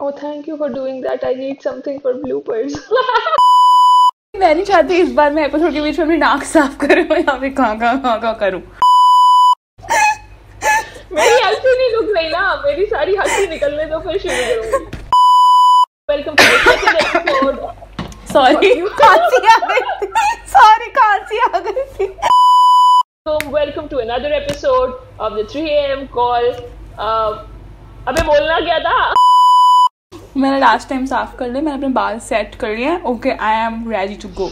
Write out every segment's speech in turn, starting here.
Oh, thank you for doing that. I need something for bloopers. मैं नहीं चाहती इस बार मैं एपिसोड के बीच में अपनी नाक साफ करूँ या फिर कहाँ करूँ. मेरी हंसी नहीं रुक रही ना, मेरी सारी हंसी निकलने दो फिर शुरू करूँगी. Welcome to the second episode. Sorry, खांसी आ गई थी. Sorry, खांसी आ गई थी. So welcome to another episode of the 3 AM call. अबे बोलना क्या था? मैंने लास्ट टाइम साफ कर लिया, मैंने अपने बाल सेट कर लिए. Okay, I am ready to go.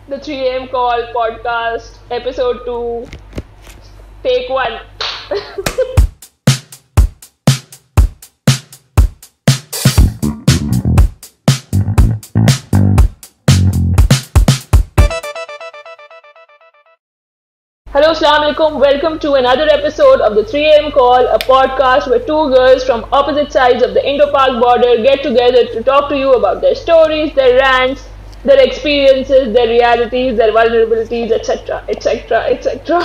The 3 AM call podcast episode 2 take 1. Hello, Assalamu alaikum. Welcome to another episode of the 3 AM call, a podcast where two girls from opposite sides of the Indo-Pak border get together to talk to you about their stories, their rants, their experiences, their realities, their vulnerabilities, etc., etc., etc.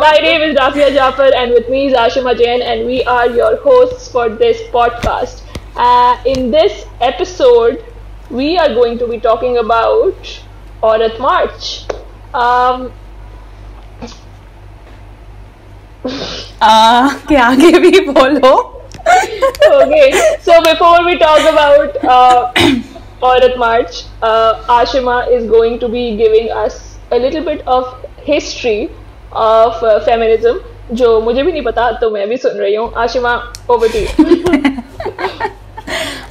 My name is Rafia Jafar, and with me is Aashima Jain, and we are your hosts for this podcast. In this episode, we are going to be talking about Aurat March. के आगे भी बोलो. Okay, so before we talk about Aurat March, Aashima is going to be giving us a little bit of history of feminism, जो मुझे भी नहीं पता तो मैं भी सुन रही हूँ. Aashima, over to you.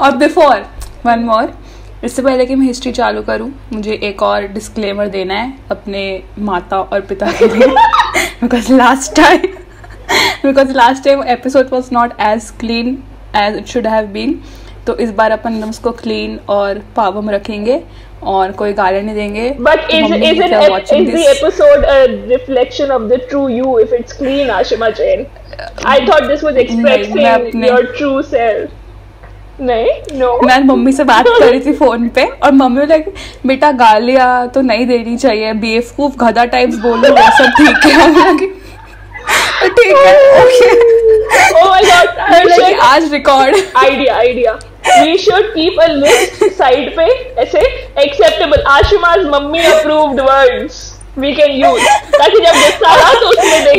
और बिफोर वन मोर, इससे पहले कि मैं हिस्ट्री चालू करूँ, मुझे एक और डिस्क्लेमर देना है अपने माता और पिता के लिए. because last time episode was not as clean as it should have been. तो इस बार अपन उसको क्लीन और पावम रखेंगे और कोई गाली नहीं देंगे. But is the episode a reflection of the true you if it's clean, Aashima Jain? I thought this was expressing your true self. नहीं, no. मैं मम्मी से बात कर रही थी फोन पे और मम्मी लाइक बेटा गालियाँ तो नहीं देनी चाहिए, बेवकूफ गधा टाइप्स बोलो वो सब ठीक है. ठीक है, ओके. Oh my God, आज record idea. We should keep a list side पे ऐसे acceptable Aashima's mummy approved words we can use, ताकि जब गुस्सा आ तो उसमें देख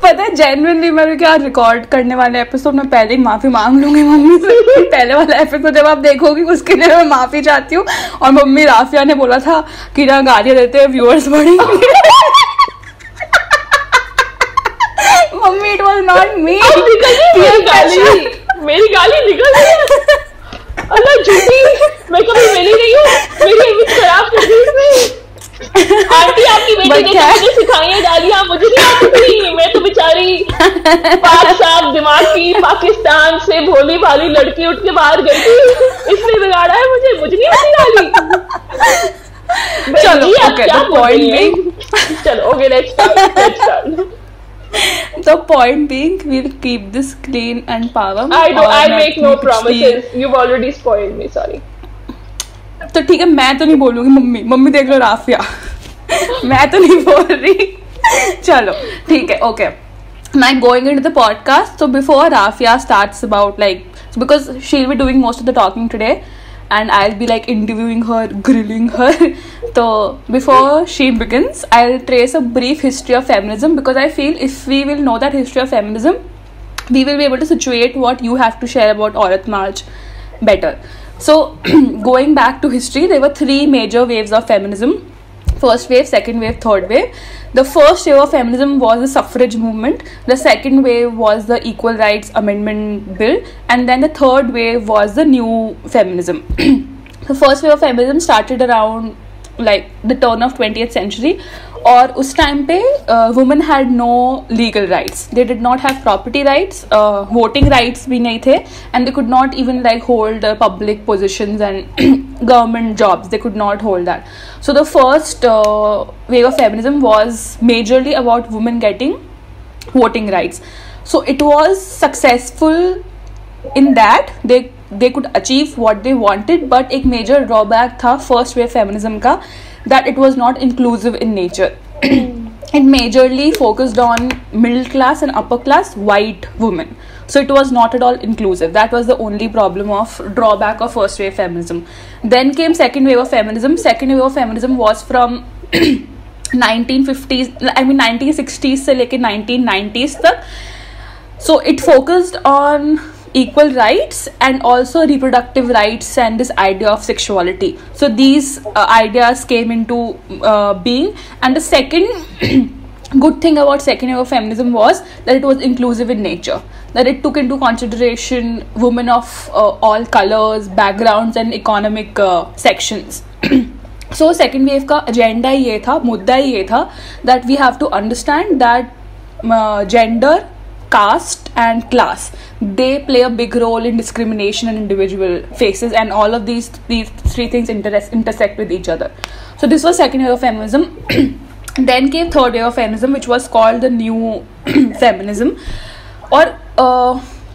पता है जेन्युइनली मैं क्या रिकॉर्ड करने वाले एपिसोड में पहले ही माफी मांग लूंगी मम्मी से. पहले वाला एपिसोड जब आप देखोगी उसके लिए मैं माफी चाहती हूँ. और मम्मी राफिया ने बोला था कि ना गालियाँ देते हैं व्यूअर्स बढ़ेंगे. Mummy it was not me. मेरी गाली निकल गई. अल्लाह झूठी, मैं कभी मिली नहीं हूँ. मेरी इमेज खराब कर दी इसने. आंटी आपकी बेटी ने मुझे सिखाई है गालियाँ, मुझे नहीं आती थी. मैं तो बेचारी पाक साफ दिमाग की पाकिस्तान से भोली भाली लड़की उठ के बाहर गई थी. इसने बिगाड़ा है मुझे नहीं आती गाली. चलो ओके, द पॉइंट बीइंग, चलो okay let's start. The point being, we'll keep this clean and power. I make no promises. You've already spoiled me. Sorry. तो ठीक है, मैं तो नहीं बोलूंगी. मम्मी देख लो राफिया. मैं तो नहीं बोल रही. चलो ठीक है, ओके. मैं going into the podcast. So before Rafia starts about because she'll be doing most of the talking today, and I'll be interviewing her, grilling her. So before she begins, I'll trace a brief history of feminism, because I feel if we will know that history of feminism, we will be able to situate what you have to share about Aurat March better. So going back to history, there were 3 major waves of feminism. First wave, second wave, third wave. The first wave of feminism was the suffrage movement. The second wave was the Equal Rights Amendment Bill. And then the third wave was the new feminism. The first wave of feminism started around the turn of 20th century. और उस time पे women had no legal rights. They did not have property rights, voting rights भी नहीं थे, and they could not even hold public positions and government jobs. They could not hold that. So the first wave of feminism was majorly about women getting voting rights. So it was successful in that they could achieve what they wanted, but एक major drawback था first wave feminism का, that it was not inclusive in nature. it majorly focused on middle class and upper class white women. So it was not at all inclusive. That was the only drawback of first wave feminism. Then came second wave of feminism. Second wave of feminism was from 1960s से लेके 1990s तक. So it focused on equal rights and also reproductive rights and this idea of sexuality. So these ideas came into being. And the second good thing about second wave of feminism was that it was inclusive in nature, that it took into consideration women of all colors, backgrounds and economic sections. So second wave का agenda ये था, मुद्दा ये था that we have to understand that gender, caste and class, they play a big role in discrimination and individual faces, and all of these three things intersect with each other. So this was second wave of feminism. Then came third wave of feminism, which was called the new feminism, or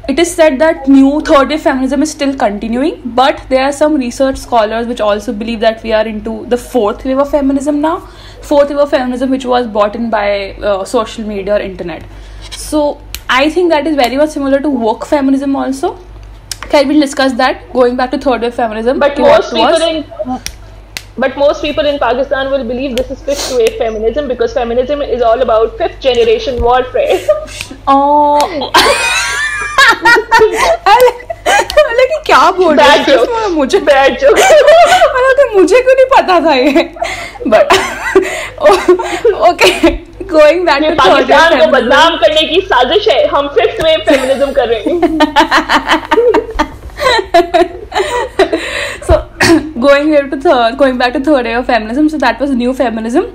it is said that new third wave feminism is still continuing, but there are some research scholars which also believe that we are into the fourth wave of feminism now. Fourth wave of feminism, which was brought in by social media or internet. So I think that is very much similar to woke feminism also. Can we discuss that? Going back to third wave feminism. But most people in Pakistan will believe this is fifth wave feminism, because feminism is all about fifth generation warfare. Oh. लेकिन क्या बोल रहे हैं मुझे bad joke मुझे क्यों नहीं पता था ये but okay going back to Pakistan को बदनाम करने की साजिश है हम फिफ्थ वेव फेमिनिज्म कर रहे हैं so going back to third wave of feminism, so that was new feminism,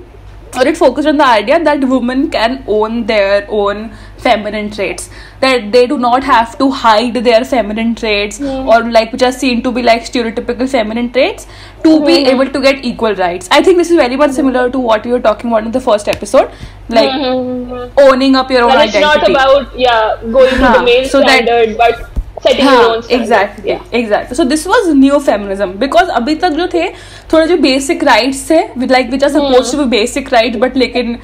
or it focused on the idea that women can own their own feminine traits, that they do not have to hide their feminine traits or like which are seen to be like stereotypical feminine traits to be able to get equal rights. I think this is very much similar to what we were talking about in the first episode, like owning up your own identity. It's not about going to the main standard, but setting your own standard. Exactly. So this was new feminism, because अभी तक जो थे थोड़े जो basic rights थे, like which are supposed to be basic rights, but लेकिन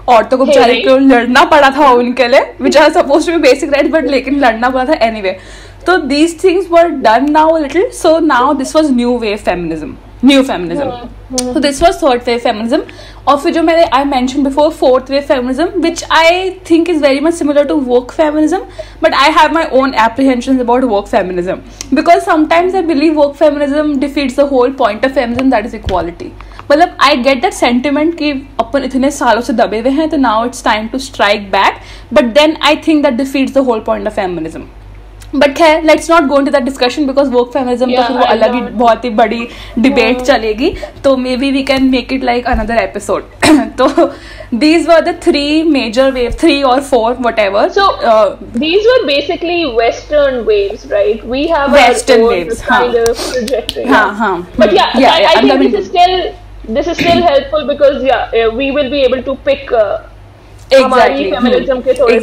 औरतों को बेचारे को लड़ना पड़ा था उनके लिए, which are supposed to be basic rights, but लेकिन लड़ना पड़ा था anyway. So these things were done now a little. So now this was new wave feminism. So this was third wave feminism. और फिर जो मैंने I mentioned before fourth wave feminism, which I think is very much similar to woke feminism, but I have my own apprehensions about woke feminism, because sometimes I believe woke feminism defeats the whole point of feminism, that is equality. मतलब I get that sentiment कि अपन इतने सालों से दबे हुए हैं तो now it's time to strike back, but then I think that defeats the whole point of feminism. But खैर let's not go into that discussion, because woke feminism तो फिर वो अलग ही बहुत ही बड़ी debate चलेगी, तो maybe we can make it like another episode. तो these were the three major waves, 3 or 4 whatever. So these were basically Western waves, right? We have Western our own waves, kind of trajectory. But I think this is still helpful, because we will be able to pick exactly feminism के थोड़े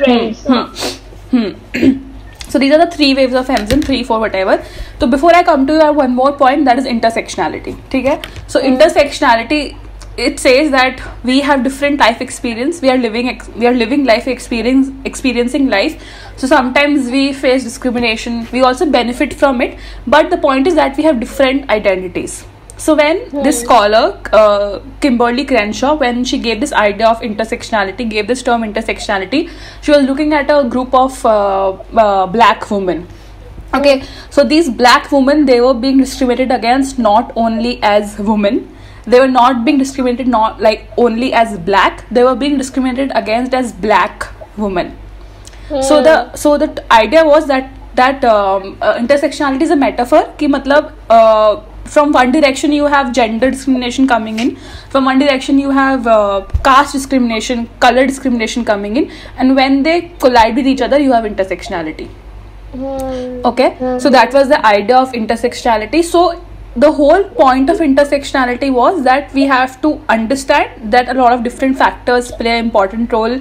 trends. So these are the 3 waves of feminism, 3, 4 whatever. So before I come to you, I have one more point, that is intersectionality. Okay? So intersectionality, it says that we have different life experience, we are living life, experiencing life. So sometimes we face discrimination, we also benefit from it, but the point is that we have different identities. So when this scholar Kimberly Crenshaw, when she gave this idea of intersectionality, gave this term intersectionality, she was looking at a group of black women. Okay, so these black women, they were being discriminated against not only as women, they were not being discriminated not like only as black, they were being discriminated against as black women. So the idea was that intersectionality is a metaphor कि मतलब from one direction you have gender discrimination coming in, from one direction you have caste discrimination, color discrimination coming in, and when they collide with each other you have intersectionality. Okay, so that was the idea of intersectionality. So the whole point of intersectionality was that we have to understand that a lot of different factors play an important role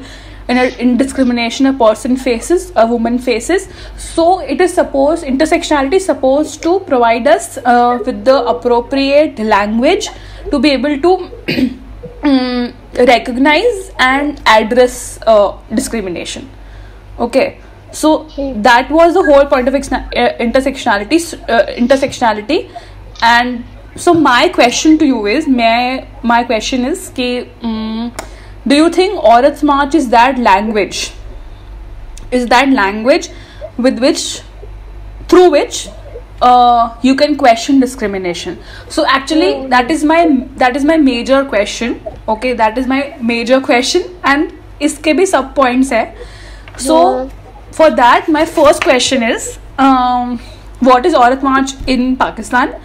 in discrimination a person faces, a woman faces. So intersectionality is supposed to provide us with the appropriate language to be able to recognize and address discrimination. Okay, so that was the whole point of intersectionality. And so my question to you is, my question is कि, do you think Aurat March is that language? Is that language through which you can question discrimination? So actually that is my major question. Okay, that is my major question, and iske bhi sub points hai. So for that, my first question is, what is Aurat March in Pakistan,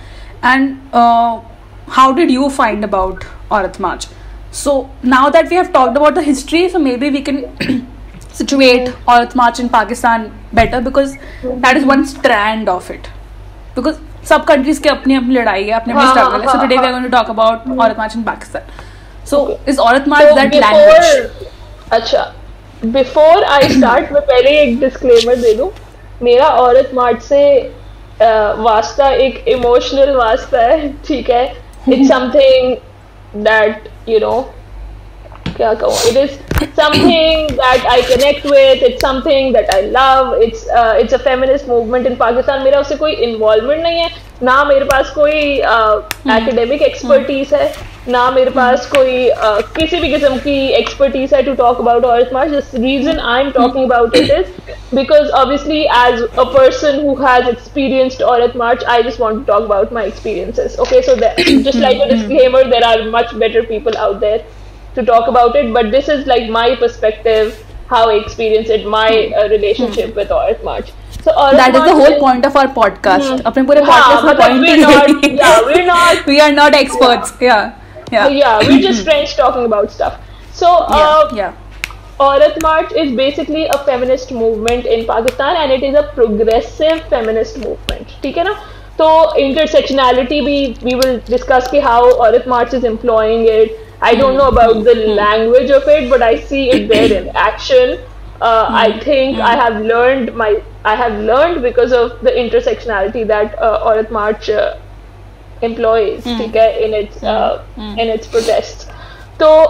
and how did you find about Aurat March? So now that we have talked about the history, so maybe we can situate Aurat March in Pakistan better, because that is one strand of it. Because सब countries के अपनी अपनी लड़ाई है, अपने अपने struggle है. So today we are going to talk about Aurat March in Pakistan. So is Aurat March that language? अच्छा, before I start मैं पहले एक disclaimer दे दूँ. मेरा Aurat March से वास्ता एक emotional वास्ता है, ठीक है? It's something that, you know, क्या कहूँ, it is something that I connect with, it's something that I love, it's a feminist movement in Pakistan. मेरा उससे कोई involvement नहीं है, ना मेरे पास कोई academic expertise है, ना मेरे पास कोई किसी भी किस्म की expertise है to talk about Aurat March. The reason I'm talking about it is because obviously as a person who has experienced Aurat March, I just want to talk about my experiences. Okay, so just like a disclaimer, there are much better people out there to talk about it, but this is like my perspective, how I experienced it, my relationship with Aurat March. So Aurat that March is the whole point of our podcast. अपने पूरे podcast में point we are not experts. We're just friends talking about stuff. So Aurat March is basically a feminist movement in Pakistan, and it is a progressive feminist movement. ठीक है ना? तो intersectionality भी we will discuss कि how Aurat March is employing it. I don't know about the language of it, but I see it there in action. I think I have learned because of the intersectionality that Aurat March employs, ठीक है, in its protests. तो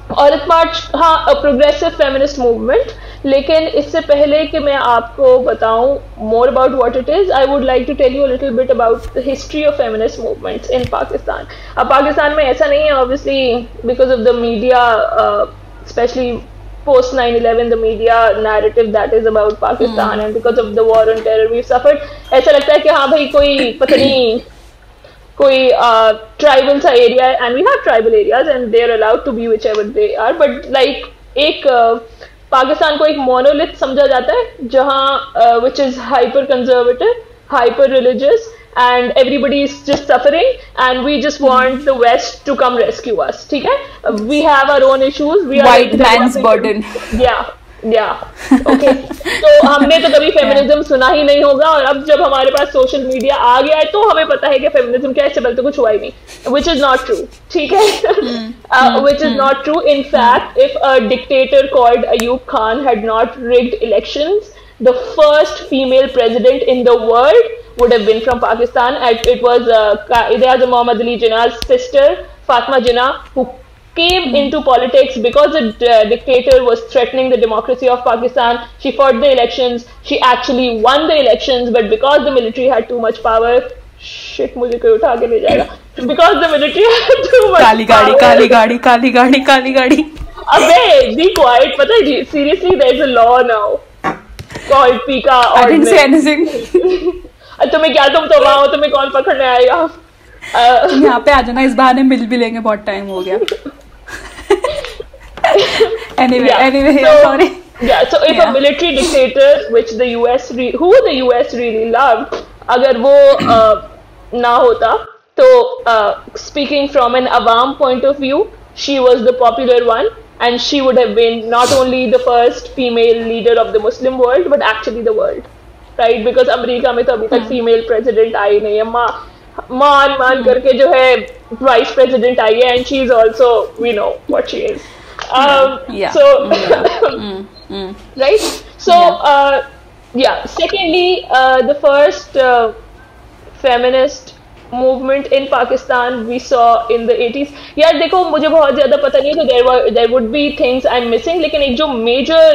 Aurat March हाँ a progressive feminist movement. लेकिन इससे पहले कि मैं आपको बताऊं more about what it is, I would like to tell you a little bit about the history of feminist movements in Pakistan. अब पाकिस्तान में ऐसा नहीं है, obviously because of the media, especially post 9/11, the media narrative that is about Pakistan, and because of the war on terror we've suffered, ऐसा लगता है कि हाँ भाई कोई पता नहीं कोई tribal सा area है, and we have tribal areas and they are allowed to be whichever they are, but like एक पाकिस्तान को एक monolith समझा जाता है जहाँ which is hyper conservative, hyper religious, and everybody is just suffering, and we just want the West to come rescue us. ठीक है? We have our own issues. We white man's burden. Okay. तो हमने तो कभी feminism सुना ही नहीं होगा, और अब जब हमारे पास सोशल मीडिया आ गया है तो हमें पता है कि फेमिनिज्म क्या है. इससे पहले तो कुछ हुआ ही नहीं, which is not true. ठीक है? Which is not true. In fact, if a dictator called Ayub Khan had not rigged elections, the first female president in the world would have been from Pakistan. And it was Qaeda Muhammad Ali Jinnah's sister, Fatma Jinnah, who came into politics because the dictator was threatening the democracy of Pakistan. She fought the elections. She actually won the elections, but because the military had too much power, shit, मुझे कोई उठा के ले जाएगा. Because the military had too much काली गाड़ी, काली गाड़ी, काली गाड़ी, काली गाड़ी. अबे, be quiet. पता है, seriously, there is a law now called Pika I didn't say anything. तुम्हें क्या, तुम तो वहाँ हो, तुम्हें कौन पकड़ने आएगा? तुम यहाँ पे आ जाना, इस बहाने मिल भी लेंगे, बहुत टाइम हो गया. Anyway, sorry. So if a military dictator, which the who the US really loved, अगर वो ना होता, तो speaking from an awam point of view, she was the popular one, and she would have been not only the first female leader of the Muslim world, but actually the world, right? Because America में तो अभी तक female president आई नहीं है. मान करके जो है vice president आई है, and she is also, we know what she is. Right? So, secondly, the first feminist movement in Pakistan we saw in the 80s. यार देखो मुझे बहुत ज़्यादा पता नहीं है, तो there would be things I'm missing, लेकिन एक जो major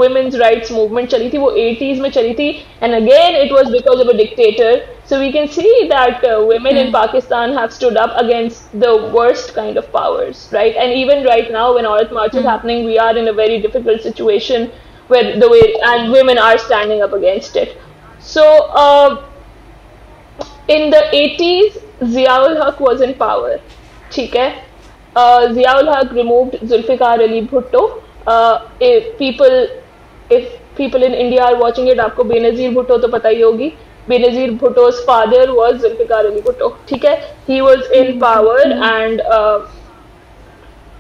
women's rights movement चली थी वो 80s में चली थी, and again it was because of a dictator. So we can see that women in Pakistan have stood up against the worst kind of powers, right? And even right now when Aurat March is happening, we are in a very difficult situation where and women are standing up against it. So in the 80s, Ziaul Haq was in power. ठीक है? Ziaul Haq removed Zulfikar Ali Bhutto. If people in India are watching it, आपको Benazir Bhutto तो पता ही होगी. Benazir Bhutto's father was Zulfikar Ali Bhutto. ठीक है? He was in power and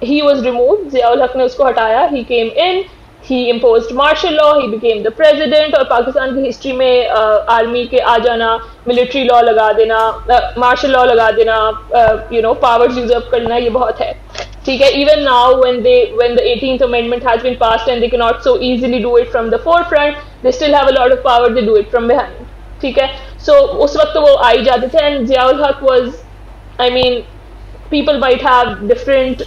he was removed. Ziaul Haq ने उसको हटाया. He came in. He imposed martial law. He became the president. और पाकिस्तान की हिस्ट्री में आर्मी के आ जाना, मिलिट्री लॉ लगा देना, मार्शल लॉ लगा देना, पावर्स यूजअप करना, ये बहुत है. ठीक है? Even now when the 18th Amendment has been passed and they cannot so easily do it from the forefront, they still have a lot of power. They do it from behind. ठीक है? So उस वक्त वो आ ही जाते थे. And Ziaul Haq was, I mean, people might have different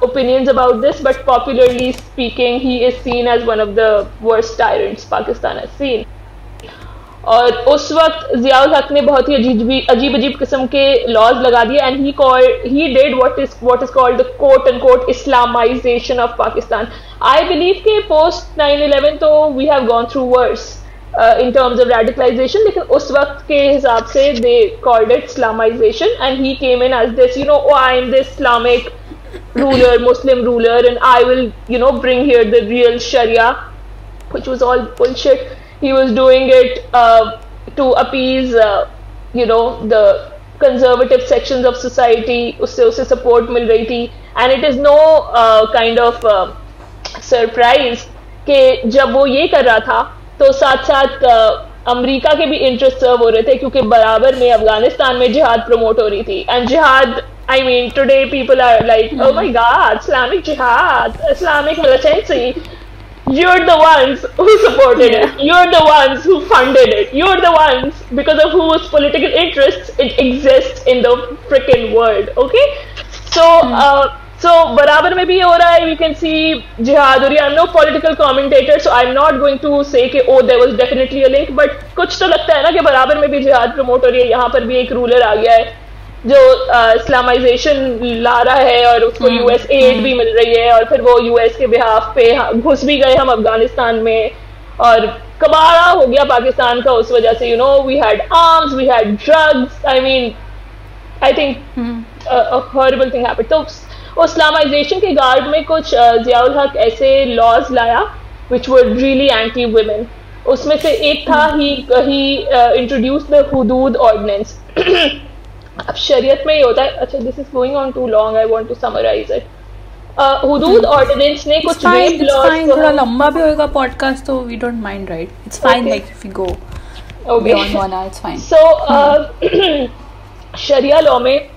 opinions about this, but popularly speaking, he is seen as one of the worst tyrants Pakistan has seen. और उस वक्त ज़ियाउल हक ने बहुत ही अजीब किस्म के लॉज लगा दिए, and he did what is called the quote unquote Islamization of Pakistan. I believe कि post 9/11 तो we have gone through worse in terms of radicalization, लेकिन उस वक्त के हिसाब से they called it Islamization, and he came in as this, oh, I am this Islamic ruler, Muslim ruler, and I will, bring here the real Sharia, which was all bullshit. He was doing it to appease, the conservative sections of society. उससे support मिल रही थी, and it is no kind of surprise कि जब वो ये कर रहा था तो साथ साथ अमेरिका के भी इंटरेस्ट सर्व हो रहे थे, क्योंकि बराबर में अफगानिस्तान में जिहाद प्रमोट हो रही थी. एंड जिहाद, I mean, today people are like, oh my God, Islamic jihad, Islamic militancy. You're the ones who supported it. You're the ones who funded it. You're the ones because of whose political interests it exists in the freaking world. Okay? So बराबर में भी हो रहा है. We can see jihad. और I'm no political commentator, so I'm not going to say कि oh there was definitely a link. But कुछ तो लगता है ना कि बराबर में भी jihad प्रमोट हो रही है. यहाँ पर भी एक रूलर आ गया है जो इस्लामाइजेशन ला रहा है, और उसको यूएस एड भी मिल रही है, और फिर वो यूएस के बिहाफ पे घुस भी गए हम अफगानिस्तान में, और कबाड़ा हो गया पाकिस्तान का उस वजह से. We had arms, we had drugs. I mean, I think horrible thing happened. तो इस्लामाइजेशन के गार्ड में कुछ ज़ियाउल हक ऐसे लॉज लाया which were really anti women. उसमें से एक था he introduce the Hudood ordinance. अब शरीयत में ये होता है. अच्छा, this is going on too long, I want to summarise it. Hudood ordinance ने कुछ रेप लॉज, थोड़ा लंबा भी होगा पॉडकास्ट तो we don't mind, right? It's fine, like if we go beyond 1 hour, it's fine. So sharia law में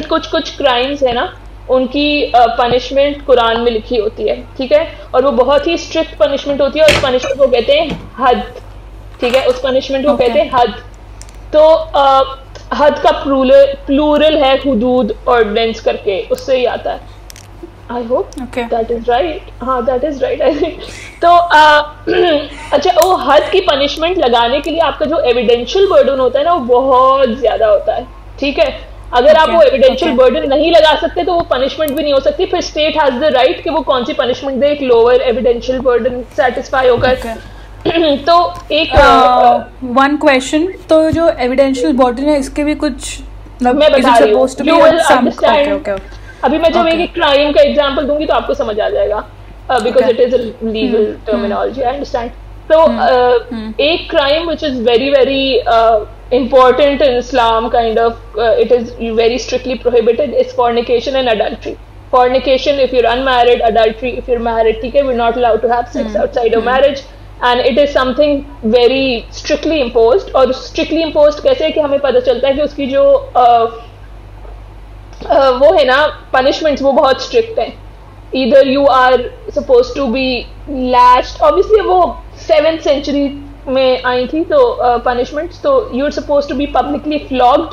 कुछ crimes है ना, उनकी पनिशमेंट कुरान में लिखी होती है. ठीक है? और वो बहुत ही स्ट्रिक्ट पनिशमेंट होती है, और उस पनिशमेंट को कहते हैं हद. ठीक है? उस पनिशमेंट को कहते हैं हद. तो हद का प्लूरल है हुदूद ऑर्डिनेंस करके, उससे ही आता है. I hope that is right. हाँ, that is right I think. तो अच्छा, वो हद की पनिशमेंट लगाने के लिए आपका जो एविडेंशियल बर्डन होता है ना, वो बहुत ज्यादा होता है. ठीक है? अगर आप वो एविडेंशियल बर्डन नहीं लगा सकते तो वो पनिशमेंट भी नहीं हो सकती. फिर स्टेट हैज द राइट कि वो कौन सी पनिशमेंट दे एक लोअर एविडेंशियल बर्डन सेटिस्फाई होकर. तो एक वन क्वेश्चन, तो जो एविडेंशियल बर्डन है इसके भी कुछ मैं बता रही हूँ. अभी मैं जब एक क्राइम का एग्जांपल दूंगी तो आपको समझ आ जाएगा, because it is a legal terminology. I understand. तो एक crime which is very very important in Islam, kind of, it is very strictly prohibited, is fornication and adultery. Fornication if you're unmarried, adultery if you're married. ठीक है? We're not allowed to have sex outside of marriage, and it is something very strictly imposed. और strictly imposed कैसे कि हमें पता चलता है कि उसकी जो वो है ना punishments, वो बहुत strict है. Either you are supposed to be lashed, obviously वो 7th century में आई थी तो पनिशमेंट्स, तो you are suppose to be publicly flogged,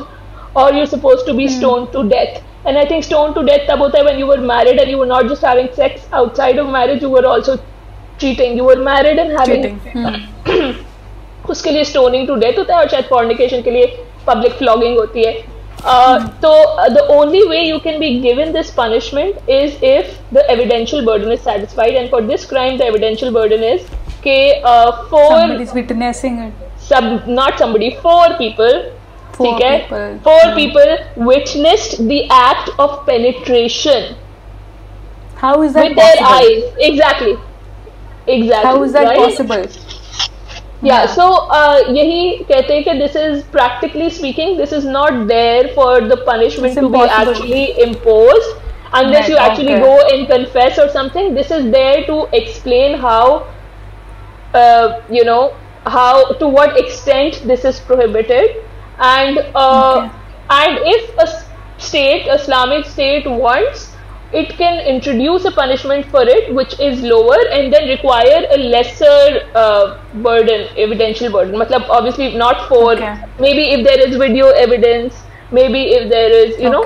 or you're supposed to be stoned to death. And I think stoned to death tab hota hai when you were married and you were not just having sex outside of marriage, you were also cheating. You were married and having उसके लिए stoning to death होता है, और शायद fornication के लिए public flogging होती है. तो the only way you can be given this punishment is if the evidential burden is satisfied, and for this crime the evidential burden is कि somebody is witnessing it. Not somebody, 4 people. ठीक है, 4 people witnessed the act of penetration. How is that with possible? their eyes. Exactly. How is that right? possible? Yeah, so यही कहते हैं कि this is practically speaking, this is not there for the punishment to be actually imposed unless you actually go and confess or something. This is there to explain how, how to what extent this is prohibited, and and if a state, Islamic state wants, it can introduce a punishment for it which is lower and then require a lesser burden, evidential burden. Matlab, obviously not for, maybe if there is video evidence, maybe if there is, you know,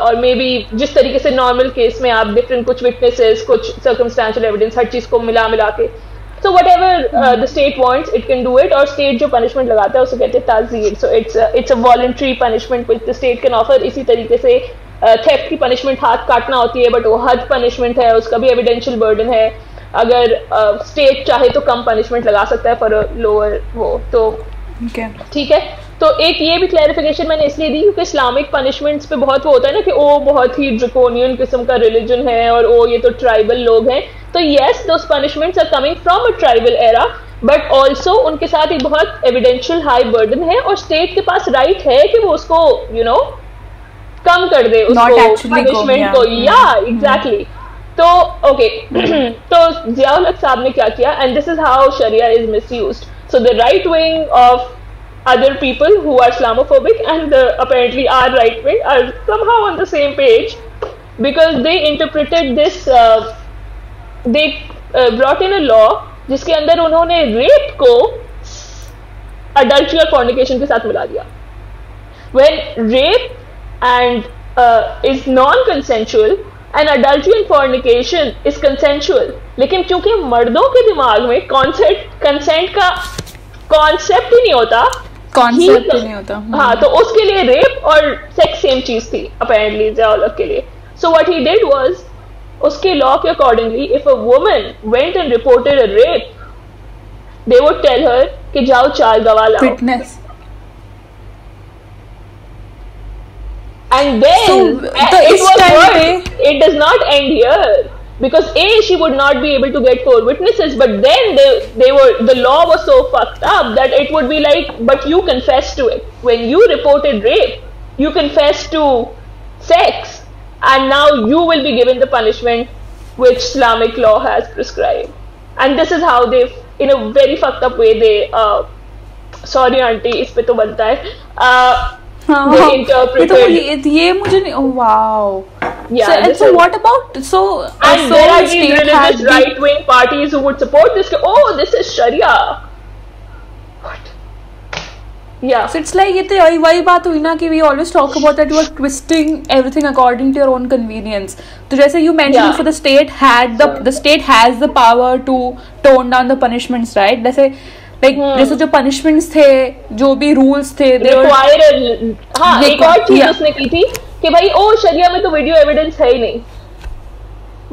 or maybe जिस तरीके से normal case में आप different कुछ witnesses, कुछ circumstantial evidence, हर चीज़ को मिला के, so whatever the state wants, it can do it. और state जो punishment लगाता है उसे कहते हैं ताज़ीर. So it's a voluntary punishment which the state can offer. इसी तरीके से थेफ्ट की पनिशमेंट हाथ काटना होती है, बट वो हद पनिशमेंट है, उसका भी एविडेंशियल बर्डन है. अगर स्टेट चाहे तो कम पनिशमेंट लगा सकता है फॉर लोअर वो, तो ठीक है. तो एक ये भी क्लैरिफिकेशन मैंने इसलिए दी क्योंकि इस्लामिक पनिशमेंट्स पे बहुत वो होता है ना कि वो बहुत ही ड्रैकोनियन किस्म का रिलीजन है और वो ये तो ट्राइबल लोग हैं. तो yes, those punishments are coming from a tribal era, but also उनके साथ एक बहुत एविडेंशियल हाई बर्डन है और स्टेट के पास राइट है कि वो उसको कम कर दे उसको पनिशमेंट को. या एग्जैक्टली. तो ओके, तो जियाउल हक साहब ने क्या किया, and this is how sharia is misused. So the right wing of other people who are Islamophobic and apparently our right wing are somehow on the same page because they interpreted this, they brought in a law जिसके अंदर उन्होंने rape को adultery और fornication के साथ मिला दिया. When rape and is non-consensual and adultery and fornication is consensual, लेकिन क्योंकि मर्दों के दिमाग में consent का कॉन्सेप्ट ही नहीं होता, हाँ, तो उसके लिए रेप और सेक्स सेम चीज थी अपेरेंटली जियाउल हक के लिए. So what he did was, उसके लॉ के accordingly if a woman went and reported a rape, they would tell her कि जाओ 4 गवाह लाओ. Witness. And then it was worse. It does not end here. Because she would not be able to get 4 witnesses, but then the law was so fucked up that it would be like, but you confessed to it. When you reported rape, you confessed to sex, and now you will be given the punishment which Islamic law has prescribed. And this is how they, in a very fucked up way, they, sorry auntie, इस पे तो बनता है, they interpreted. ये मुझे नहीं, wow. Yeah, so what about and there are these religious right-wing parties who would support this. Oh, this is Sharia. What? Yeah. So it's like ये तो वही बात हुई ना कि we always talk about that you are twisting everything according to your own convenience. तो जैसे you mentioned for the state has the power to tone down the punishments, right? जैसे जैसे जो punishments थे, जो भी rules थे, हाँ, एक और चीज उसने की थी कि भाई शरिया में तो वीडियो एविडेंस है ही नहीं,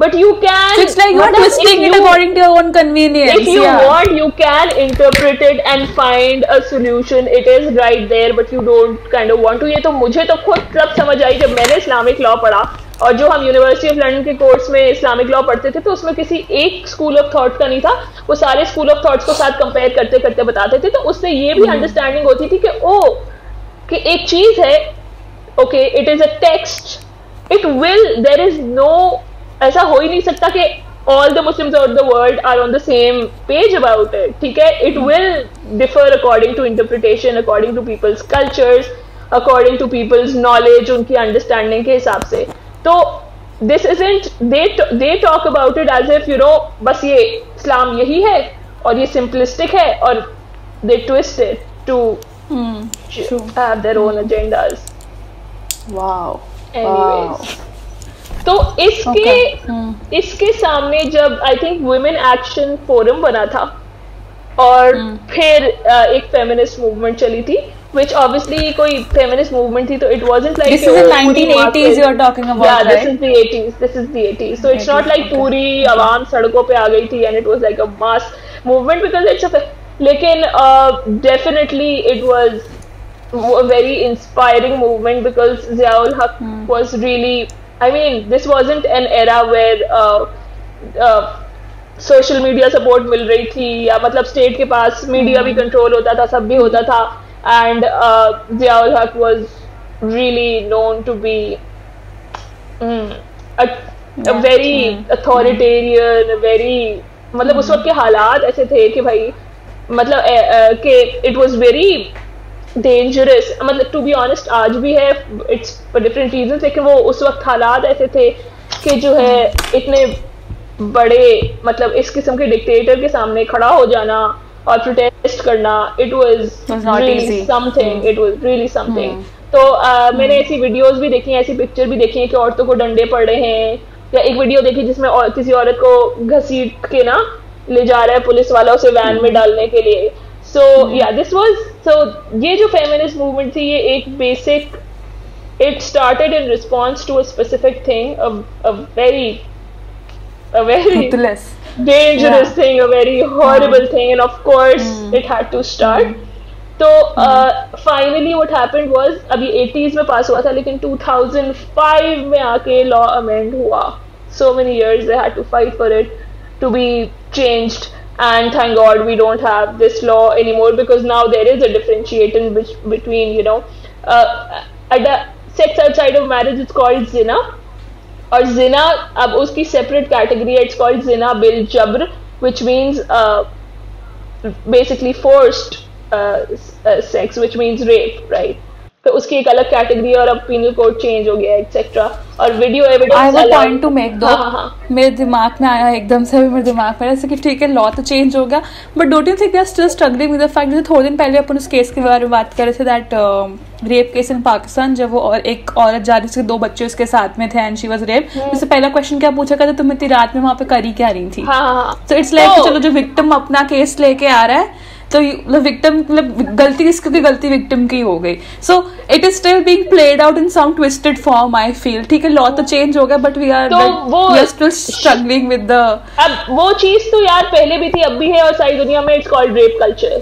but you can, so it's like you are twisting it according to your own convenience. If you want, you can interpret it and find a solution. It is right there, but you don't kind of want to. ये तो मुझे तो खुद तब समझ आई जब मैंने Islamic law पढ़ा, और जो हम यूनिवर्सिटी ऑफ लंदन के कोर्स में इस्लामिक लॉ पढ़ते थे तो उसमें किसी एक स्कूल ऑफ थॉट का नहीं था, वो सारे स्कूल ऑफ थॉट्स को साथ कंपेयर करते करते बताते थे. तो उससे ये भी अंडरस्टैंडिंग होती थी कि एक चीज है, okay, it is a text, it will, there is no, ऐसा हो ही नहीं सकता कि all the Muslims of the world are on the same page about it, ठीक है. It will differ according to interpretation, according to people's cultures, according to people's knowledge, उनकी understanding के हिसाब से. तो this isn't, they talk about it as if, बस ये इस्लाम यही है और ये simplistic है, और they twist it to have their own agendas. Wow. Anyways, तो इसके सामने जब I think women action forum बना था और फिर एक फेमिनिस्ट मूवमेंट चली थी, which obviously कोई feminist movement थी, तो it wasn't like this is the 1980s you are talking about, yeah, right? this is the 80s, so it's not like पूरी आवाम सड़कों पे आ गई थी and it was like a mass movement because it's a लेकिन definitely it was a very inspiring movement because Ziaul Haq was really, I mean, this wasn't an era where social media support मिल रही थी या मतलब state के पास media भी control होता था, सब भी होता था, and Ziaul Haq was really known to be a very authoritarian, very मतलब उस वक्त के हालात ऐसे थे कि भाई मतलब कि it was very dangerous, मतलब to be honest आज भी है, it's for different reasons, लेकिन वो उस वक्त हालात ऐसे थे कि जो है इतने बड़े मतलब इस किस्म के डिक्टेटर के सामने खड़ा हो जाना और प्रोटेस्ट करना, it was really something, it was really something. तो मैंने ऐसी वीडियोस भी देखी हैं, ऐसी पिक्चर भी देखी हैं कि औरतों को डंडे पड़ रहे हैं, या एक वीडियो देखी जिसमें किसी औरत को घसीट के ना ले जा रहा है पुलिस वाला उसे वैन में डालने के लिए. सो या दिस वाज, सो ये जो फेमिनिस्ट मूवमेंट थी ये एक basic, it started in response to a specific thing, a very Ruthless. dangerous thing, a very horrible thing, and of course it had to start. तो finally what happened was, अभी 80s में पास हुआ था लेकिन 2005 में आके law amend हुआ. So many years they had to fight for it to be changed, and thank God we don't have this law anymore because now there is a differentiation between, you know, sex outside of marriage is called zina, और जिना अब उसकी separate category है, it's called जिना बिल जब्र, which means basically forced sex, which means rape, right. तो उसकी एक अलग कैटेगरी है और अब पीनल कोड चेंज हो गया एक्सेट्रा, और video evidence. I have a point two make दो. मेरे दिमाग में आया एकदम से, मेरे दिमाग में ऐसे कि ठीक है लॉ तो चेंज हो गया, but don't you think we are still struggling with the fact, जैसे थोड़े दिन पहले अपन उस केस के बारे में बात कर रहे थे, that rape case in Pakistan, जब वो और एक औरत जा रही थी, 2 बच्चे उसके साथ में थे एंड शी वाज रेप. उससे पहला क्वेश्चन क्या पूछा था, तुम इतनी रात में वहां पे करी क्या रही थी. सो इट्स लाइक चलो जो विक्टिम अपना केस लेके आ रहा है तो विक्टिम मतलब गलती किसकी, गलती विक्टिम की हो गई. So it is still being played out in some twisted form I feel. ठीक है लॉ तो चेंज हो गया but we are still struggling with the, अब वो चीज तो यार पहले भी थी अब भी है और सारी दुनिया में. It's called rape culture.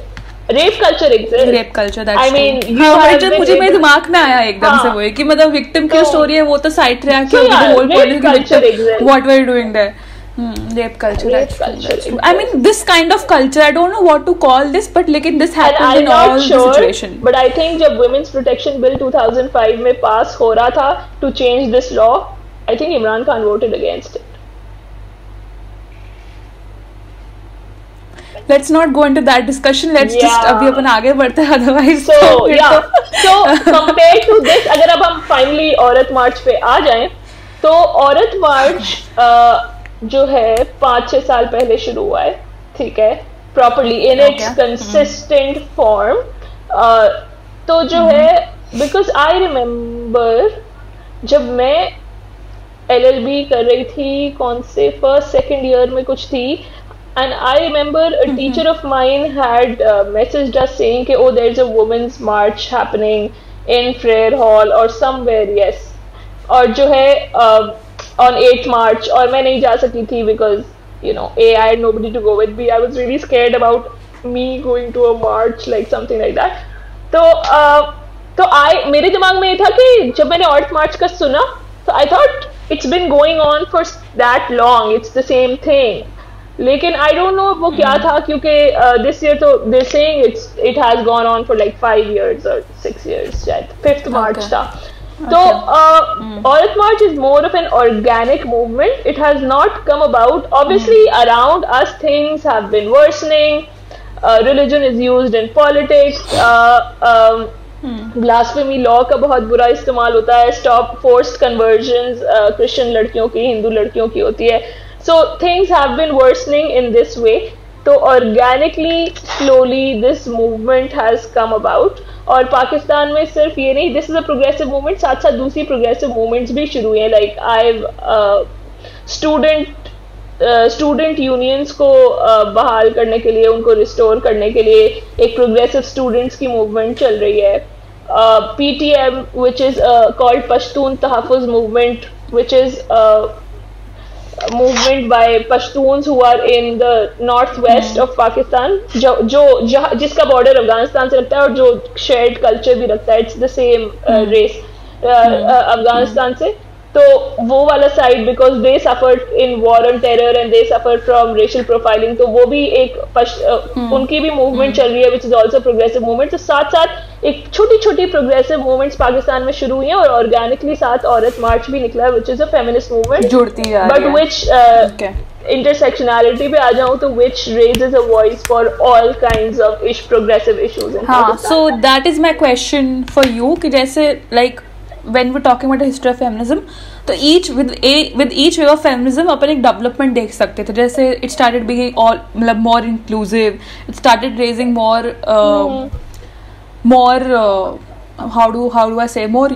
Rape culture exist. Rape culture that's I mean जब मुझे मेरे दिमाग में आया एकदम से वो है कि मतलब विक्टिम की स्टोरी है वो तो साइड ट्रैक है, the whole point culture what we are doing there. Rape culture. That's true. I mean, this kind of culture, I don't know what to call this, but like this happens in all the situation. But I think जब Women's Protection Bill 2005 में पास हो रहा था to change this law, I think Imran Khan voted against it. Let's not go into that discussion. Let's just अभी अपन आगे बढ़ते हैं, otherwise. So compared to this, अगर अब हम finally औरत मार्च पे आ जाएं, तो औरत मार्च जो है 5-6 साल पहले शुरू हुआ है, ठीक है, properly in its consistent form. तो जो है बिकॉज आई रिमेम्बर जब मैं LLB कर रही थी, कौन से फर्स्ट सेकेंड ईयर में कुछ थी, and I remember a teacher of mine had messaged us saying कि oh there's a women's march happening in Frere Hall or somewhere, yes, और जो है on 8th March, और मैं नहीं जा सकी थी because you know I had nobody to go with me. I was really scared about me going to a march like something like that. तो मेरे दिमाग में ये था कि जब मैंने औरत मार्च का सुना तो I thought it's been going on for that long, it's the same thing. लेकिन I don't know वो क्या था, क्योंकि this year तो they're saying it has gone on for like 5 years or 6 years, शायद 5th March था. So, Aurat March is more of an organic movement. It has not come about. Obviously, around us things have been worsening. Religion is used in politics. Blasphemy law का बहुत बुरा इस्तेमाल होता है. Stop forced conversions. Christian लड़कियों की, हिंदू लड़कियों की होती है. So things have been worsening in this way. तो organically, slowly, this movement has come about. और पाकिस्तान में सिर्फ ये नहीं, this is a progressive movement, साथ साथ दूसरी प्रोग्रेसिव मूवमेंट्स भी शुरू हुई हैं. लाइक आई स्टूडेंट यूनियंस को बहाल करने के लिए, उनको रिस्टोर करने के लिए एक प्रोग्रेसिव स्टूडेंट्स की मूवमेंट चल रही है. PTM, which is called Pashtun Tahaffuz Movement, which is movement by Pashtuns who are in the northwest of Pakistan, जिसका बॉर्डर अफगानिस्तान से लगता है और जो शेयर्ड कल्चर भी रखता है. It's the same race Afghanistan से. तो वो वाला side, because they suffered in war on terror and they suffered from racial profiling, तो वो भी एक उनकी भी मूवमेंट चल रही है which is also progressive movement. तो साथ साथ एक छोटी छोटी प्रोग्रेसिव मूवमेंट्स पाकिस्तान में शुरू हुई हैं, और ऑर्गेनिकली साथ औरत मार्च भी निकला है which is a feminist movement जुड़ती है, बट विच intersectionality पे आ जाऊँ तो which raises a voice for all kinds of progressive issues in Pakistan. So that is my question for you कि जैसे like when we're talking about the history of feminism, तो with each wave of feminism अपन एक development देख सकते थे. जैसे it started being all मतलब more inclusive, it started raising how do I say more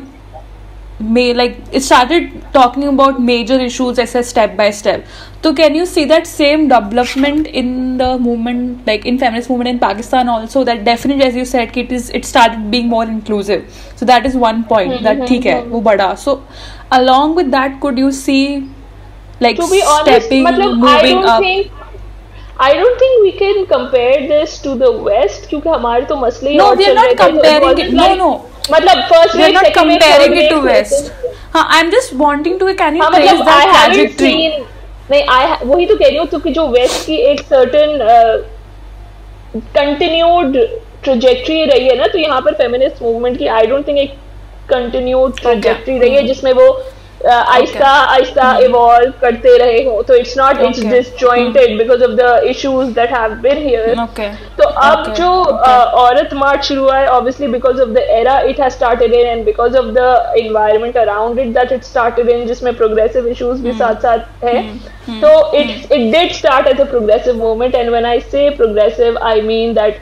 like it started talking about major issues as a step by step. So can you see that same development in the movement, like in feminist movement in Pakistan also, that definitely as you said it started being more inclusive. So that is one point that ठीक है वो बढ़ा. So along with that could you see like to be honest, stepping moving up? I don't think we can compare this to the West क्योंकि हमारे तो मसले ही no we are not comparing it. No मतलब first wave, not comparing it to West. हाँ, I'm just wanting to can you trace that trajectory? नहीं, वही तो कह रही हूँ क्योंकि जो वेस्ट की एक सर्टेन कंटिन्यूड ट्रेजेक्ट्री रही है ना, तो यहाँ पर फेमिनिस्ट मूवमेंट की आई डोंट थिंक एक कंटिन्यूड ट्रेजेक्ट्री रही है जिसमें वो आहिस्ता आहिस्ता इवॉल्व करते रहे हो. तो it's not it's disjointed because of the issues that have been here. तो अब जो औरत मार्च शुरू हुआ है, obviously because of the era it has started in and because of the environment around it that it started in, जिसमें progressive issues भी साथ साथ है. तो it did start as a progressive movement, and when I say progressive I mean that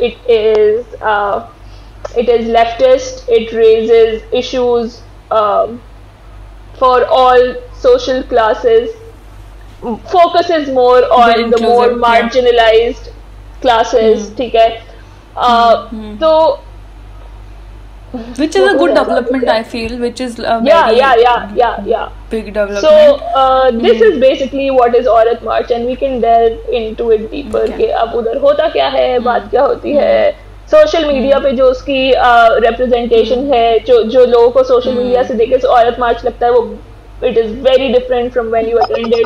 it is leftist, it raises issues for all social classes, focuses more on the more marginalized classes. ठीक है. तो which is a good development, I feel, which is a yeah big development. So this is basically what is Aurat March, and we can delve into it deeper कि अब उधर होता क्या है, बात क्या होती है. सोशल मीडिया पे जो उसकी रिप्रेजेंटेशन है, जो लोगों को सोशल मीडिया से देखे औरत मार्च लगता है, वो it is very different from when you attended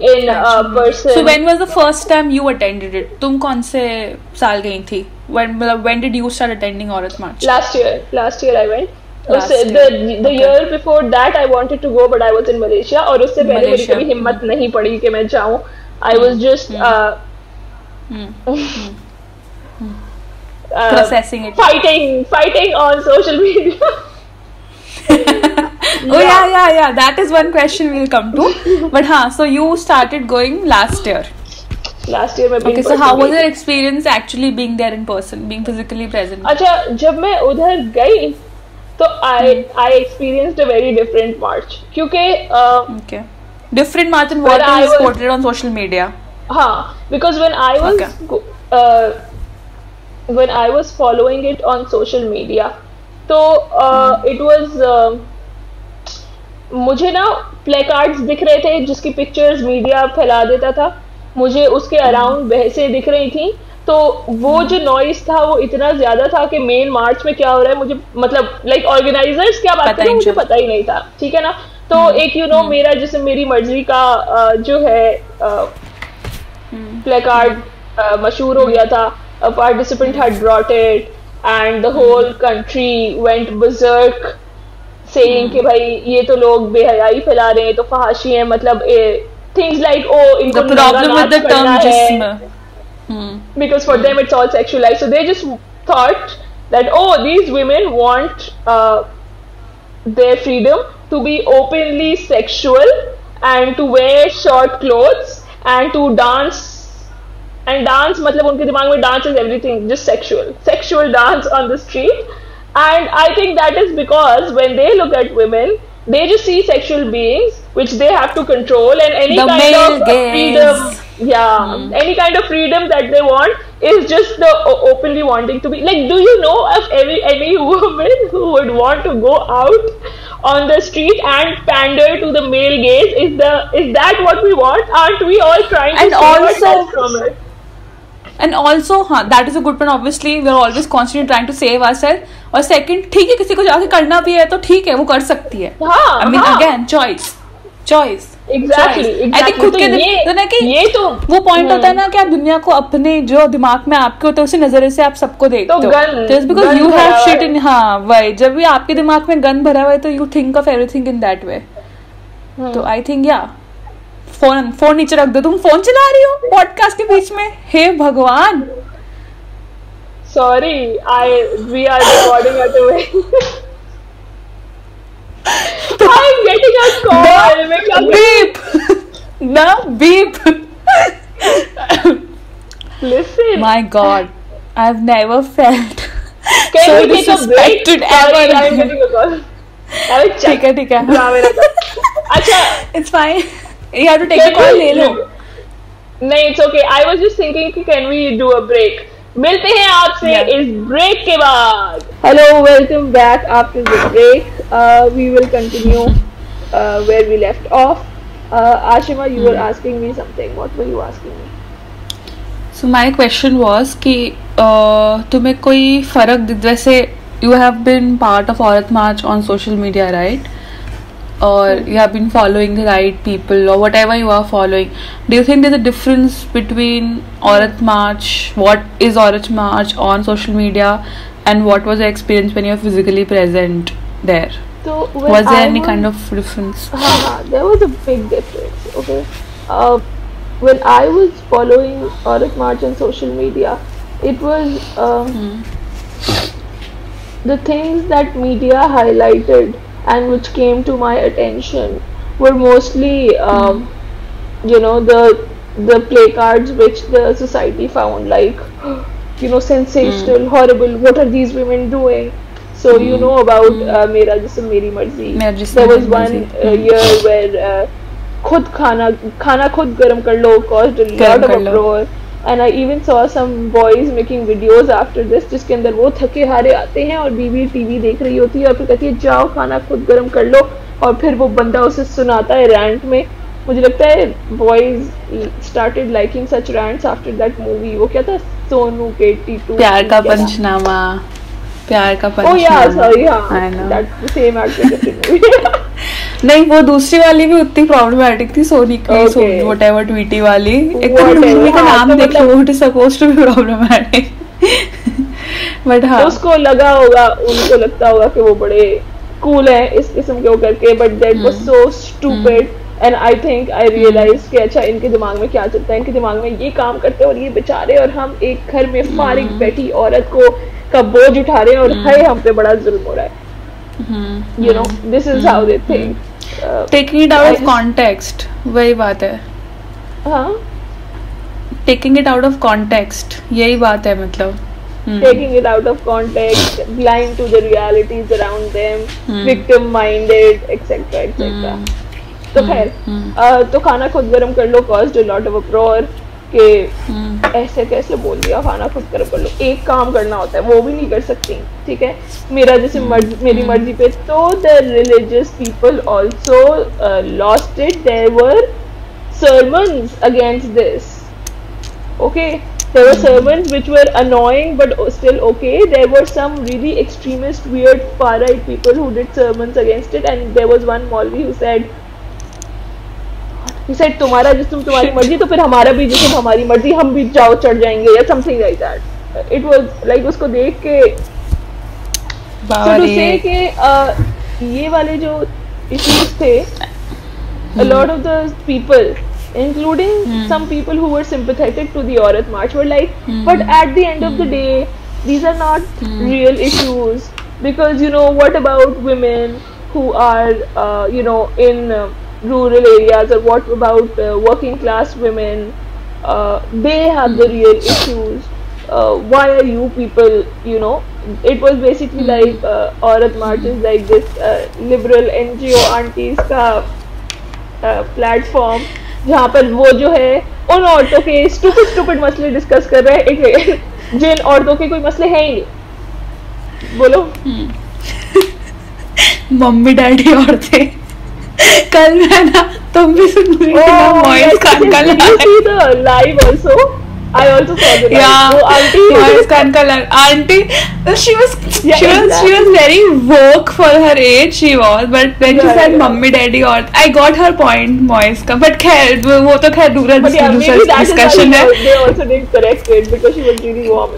in person. So when was the first time you attended it? तुम कौन से साल गई थी? When did you start attending Aurat March? Last year I went. The year before that I wanted to go, but I was in Malaysia. और उससे पहले मेरी कभी हिम्मत नहीं पड़ी कि मैं जाऊँ. I was just processing it, fighting on social media. Oh yeah, that is one question we'll come to. But so you started going last year में. Okay, so how was your experience actually being there in person, being physically present? अच्छा, जब मैं उधर गई तो I experienced a very different march क्योंकि different march and what is quoted on social media. Because when I was following it on social media, तो it was मुझे ना प्लेकार्ड्स दिख रहे थे जिसकी पिक्चर्स मीडिया फैला देता था, मुझे उसके अराउंड बहसें दिख रही थी. तो वो जो नॉइस था वो इतना ज्यादा था कि मेन मार्च में क्या हो रहा है मुझे मतलब लाइक ऑर्गेनाइजर्स क्या बात करें मुझे पता ही नहीं था. ठीक है ना. तो एक मेरा जैसे मेरी मर्जी का जो है प्लेकार्ड मशहूर हो गया था. A participant had brought it and the whole country went berserk saying कि भाई ये तो लोग बेहयाई फैला रहे हैं, तो फहाशी है, मतलब things like इनको problem with the term जिस्म, because for them it's all sexualized, so they just thought that these women want their freedom to be openly sexual and to wear short clothes and to dance. And dance, मतलब उनके दिमाग में dance is everything, just sexual dance on the street. And I think that is because when they look at women, they just see sexual beings which they have to control, and any The kind male of gaze. freedom, any kind of freedom that they want is just the openly wanting to be. Like, do you know of any woman who would want to go out on the street and pander to the male gaze? Is that what we want? Aren't we all trying to And save also- ourselves from it? And also, that is a good point. Obviously, we are always constantly trying to save ourselves. और second, ठीक है, किसी को जाके करना भी है तो ठीक है, वो कर सकती है. हाँ, I mean, हाँ. again, choice. Exactly. I think खुद के ये तो वो पॉइंट होता है ना कि आप दुनिया को अपने जो दिमाग में आपके होता है उसी नजरिए से आप सबको देखते हो. Just because you have shit in, हाँ वही, जब भी आपके दिमाग में गन भरा हुआ है तो you think of everything in that way. तो I think फोन नीचे रख दो. तुम फोन चला रही हो पॉडकास्ट के बीच में? हे भगवान. Sorry, we are recording at a way. I'm getting a call. मैं क्या Beep. No beep. Listen. My God, I've never felt Can so we take a break? disrespected Sorry, ever. I'm getting a call. ठीक है. हाँ, मेरा call. अच्छा. It's fine. You have to take the call. ले लो. नहीं, it's okay. I was just thinking कि can we do a break? मिलते हैं आपसे इस ब्रेक के बाद. Hello, welcome back after the break. We will continue where we left off. Aashima, you were asking me something. What were you asking me? So my question was कि तुम्हें कोई फर्क वैसे you have been part of Aurat March on social media, right? Or you have been following the right people or whatever you are following. Do you think there's a difference between Aurat March, what is Aurat March on social media, and what was the experience when you were physically present there? So Was there any kind of difference? There was a big difference. Okay, when I was following Aurat March on social media, it was the things that media highlighted and which came to my attention were mostly the placards which the society found like sensational, horrible, what are these women doing. So you know about Mera Jism Meri Marzi. There was one year where khud khana khud garam kar lo caused a lot of uproar. And I even saw some boys making videos after this जिसके अंदर वो थके हारे आते हैं और बीवी TV देख रही होती है और फिर कहती है जाओ खाना खुद गर्म कर लो, और फिर वो बंदा उसे सुनाता है रैंट में. मुझे लगता है boys started liking such rants after that movie. वो क्या था, सोनू के टीटू, प्यार का पंचनामा. Oh yeah, sorry, हाँ, that's the same actor, different movie. नहीं, वो दूसरी वाली भी उतनी प्रॉब्लमेटिक थी, सोनी की व्हाटएवर ट्वीटी वाली. एक तो मूवी का नाम देख लो, what is supposed to be problematic. But हाँ, उसको लगा होगा, उनको लगता होगा कि वो बड़े कूल हैं इस किस्म के वो करके, but that was so stupid. And I think I realize कि अच्छा इनके दिमाग में क्या चलता है. इनके दिमाग में ये काम करते हैं और ये बेचारे, और हम एक घर में फारिग बैठी औरत को का बोझ उठा रहे हैं और हाय हम पे बड़ा जुल्म हो रहा है. You know, this is how they think. Taking it out of context, वही बात है. हाँ, Taking it out of context, यही बात है मतलब. Taking it out of context, blind to the realities around them, victim-minded, etc. etc. तो खैर, तो खाना खुद गरम कर लो caused a lot of uproar कि ऐसे कैसे बोल दिया खाना खुद गरम कर लो. एक काम करना होता है, वो भी नहीं कर सकती, ठीक है, मेरा जैसे मेरी मर्जी पे. तो the religious people also lost it. There were sermons against this. Okay, there were sermons which were annoying but still okay. There were some really extremist, weird, far-right people who did sermons against it, and there was one Maulvi who said तुम्हारा जिस्म तुम्हारी मर्जी तो फिर हमारा भी जिस्म हमारी मर्जी, हम भी जाओ चढ़ जाएंगे या something like that. It was like उसको देख के कि ये वाले जो इश्यूज थे, a lot of the people, including some people who were sympathetic to the Aurat March, were like, but at the end of the day, these are not real issues, because what about women who are in rural areas, or what about working class women? They have the real issues. why are you people, you know, it was basically like Aurat March is like this liberal NGO aunties का platform जहाँ पर वो जो है उन औरतों के stupid मसले डिस्कस कर रहे हैं, एक जिन औरतों के कोई मसले हैं ही नहीं. बोलो. मम्मी डैडी औरतें. कल मैं ना तुम भी सुन रही थी ना मॉइस खान का live also. I also saw the live. Yeah, वो aunty Moise Khan ka auntie, she was very woke for her age. She was, but then she said mummy daddy और I got her point Moise का. But खैर वो तो खैर दूसरा discussion है. They also didn't correct it because she was really warm.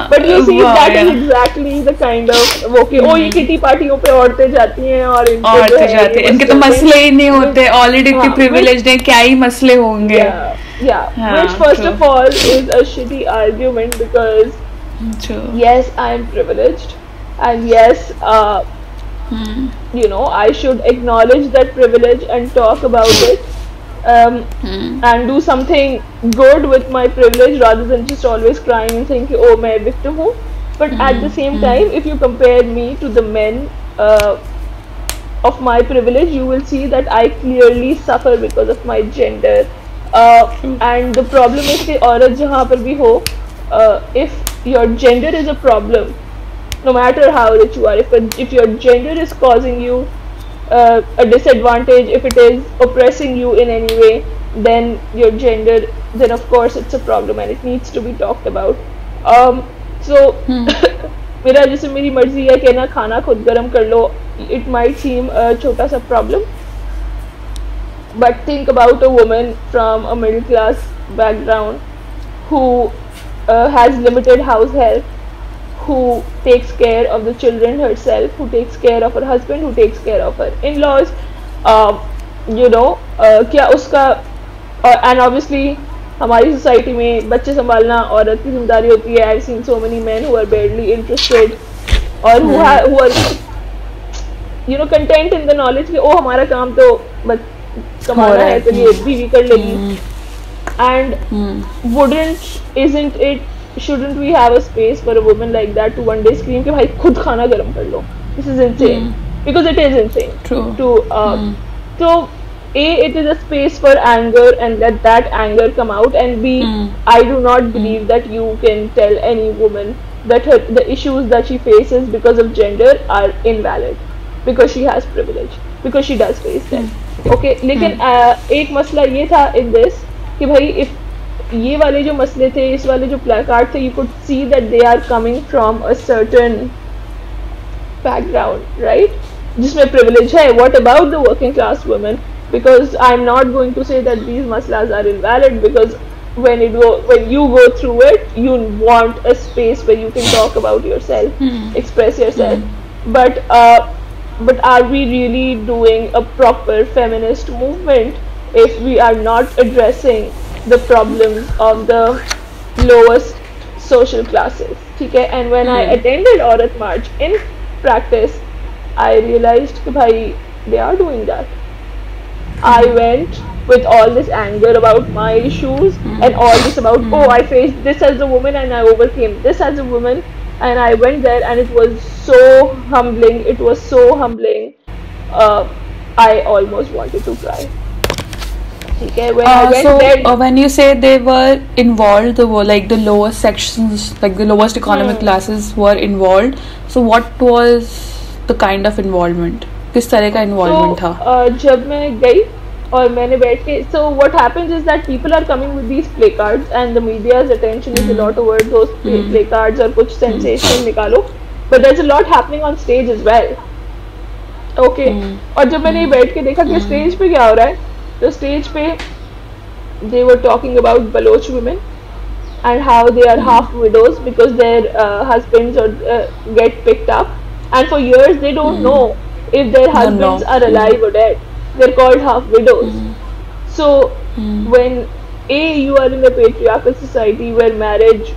But you see that is exactly the kind of वो कि ये किटी पार्टियों पे औरतें जाती हैं और इनके तो मसले ही नहीं होते. Already इतनी privileged हैं, क्या ही मसले होंगे. Which first of all is a shitty argument because yes, I am privileged and yes, you know, I should acknowledge that privilege and talk about it and do something good with my privilege rather than just always crying and thinking, oh, मैं victim हूँ. But at the same time, if you compare me to the men of my privilege, you will see that I clearly suffer because of my gender. And the problem is कि औरत जहाँ पर भी हो, if your gender is a problem, no matter how rich you are, if your gender is causing you a disadvantage, if it is oppressing you in any way, then your gender, then of course it's a problem and it needs to be talked about. So मेरा जैसे मेरी मर्जी है कि ना खाना खुद गरम कर लो, it might seem a छोटा सा problem. But think about a woman from a middle class background who has limited house help, who takes care of the children herself, who takes care of her husband, who takes care of her in-laws. You know, क्या उसका and obviously हमारी society में बच्चे संभालना औरत की जिम्मेदारी होती है. I've seen so many men who are barely interested or who are you know content in the knowledge कि ओ हमारा काम तो कमाना है तो ये बीवी कर लेगी. And shouldn't we have a space for a woman like that to one day scream कि भाई खुद खाना गरम कर लो. This is insane. Because it is insane. True. So it is a space for anger and let that anger come out, and B, I do not believe that you can tell any woman that the issues that she faces because of gender are invalid because she has privilege, because she does face them. Okay, लेकिन एक मसला ये था in this कि भाई if ये वाले जो मसले थे, इस वाले जो placard थे, you could see that they are coming from a certain background, right? जिसमें privilege है. What about the working class women? Because I'm not going to say that these maslas are invalid, because when you go through it, you want a space where you can talk about yourself, express yourself. But are we really doing a proper feminist movement if we are not addressing the problems of the lowest social classes? Okay? And when I attended Aurat March in practice, I realized that they are doing that. I went with all this anger about my issues and all this about, oh, I faced this as a woman and I overcame this as a woman. And I went there and it was so humbling. It was so humbling. I almost wanted to cry. Okay, when I went there, when you say they were involved, like the lowest sections, like the lowest economic classes were involved. So what was the kind of involvement? किस तरह का involvement था? जब मैं गई और मैंने बैठ के, so what happens is that people are coming with these placards and the media's attention is a lot towards those placards और कुछ sensation निकालो, but there's a lot happening on stage as well. Okay, और जब मैंने बैठ के देखा कि stage पे क्या हो रहा है, तो stage पे they were talking about Baloch women and how they are half widows because their husbands get picked up, and for years they don't know if their husbands are alive or dead. They're called half widows. So when you are in a patriarchal society where marriage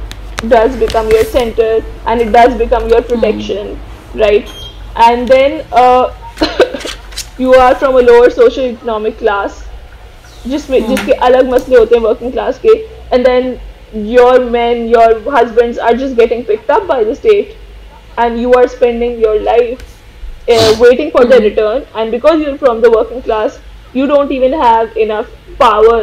does become your center and it does become your protection, right? And then you are from a lower socio-economic class जिसके अलग मसले होते हैं working class के, and then your men, your husbands are just getting picked up by the state, and you are spending your life waiting for their return, and because you're from the working class, you don't even have enough power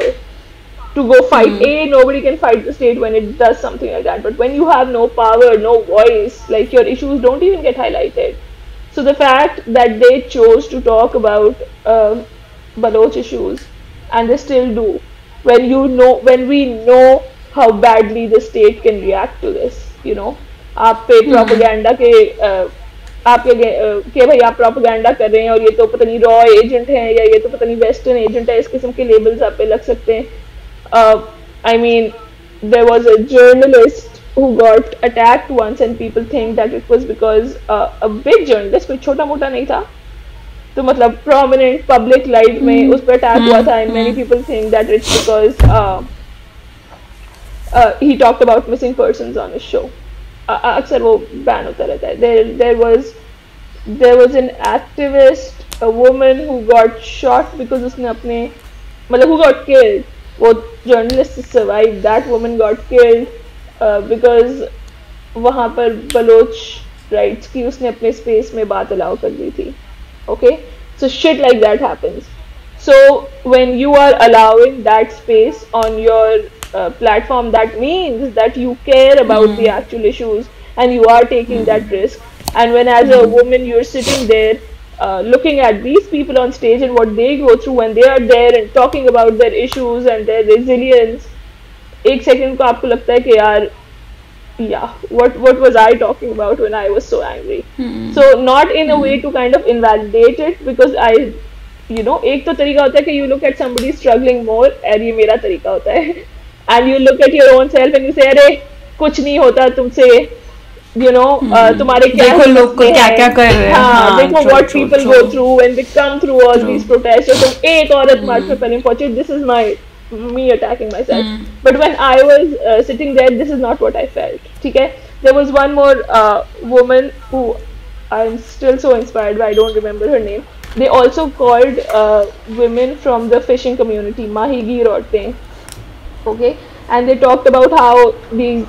to go fight. Nobody can fight the state when it does something like that. But when you have no power, no voice, like your issues don't even get highlighted. So the fact that they chose to talk about Baloch issues, and they still do, when we know how badly the state can react to this, आप पे propaganda के भाई आप propaganda कर रहे हैं और ये तो पता नहीं रॉ एजेंट है या ये तो पता नहीं वेस्टर्न एजेंट है, इस किस्म के लेबल्स आप पे लग सकते हैं. I mean, there was a journalist who got attacked once, and people think that it was because a big journalist, कोई छोटा मोटा नहीं था, तो मतलब prominent public light में उस पर attack हुआ था, and many people think that it's because he talked about missing persons on his show. अक्सर वो बैन होता रहता है. There was an activist, a woman who got shot because उसने अपने मतलब who got killed. वो journalist survived. That woman got killed because वहाँ पर बलोच rights की उसने अपने space में बात allow कर दी थी. Okay, so shit like that happens. So when you are allowing that space on your platform, that means that you care about the actual issues and you are taking that risk. And when as a woman you're sitting there looking at these people on stage and what they go through when they are there and talking about their issues and their resilience, एक second को आपको लगता है कि यार, yeah, what was I talking about when I was so angry? So not in a way to kind of invalidate it, because एक तो तरीका होता है कि you look at somebody struggling more, और ये मेरा तरीका होता है, and you look at your own self and you say अरे कुछ नहीं होता तुमसे, तुम्हारे क्या लोग को क्या कर रहे हैं, हाँ देखो what people go through when they come through all these protests. और तुम एक औरत मार्च में पहले पहुंचे, this is me attacking myself. But when I was sitting there, this is not what I felt. ठीक है, there was one more woman who I'm still so inspired by, I don't remember her name. They also called women from the fishing community mahigir औरतें. Okay, and they talked about how these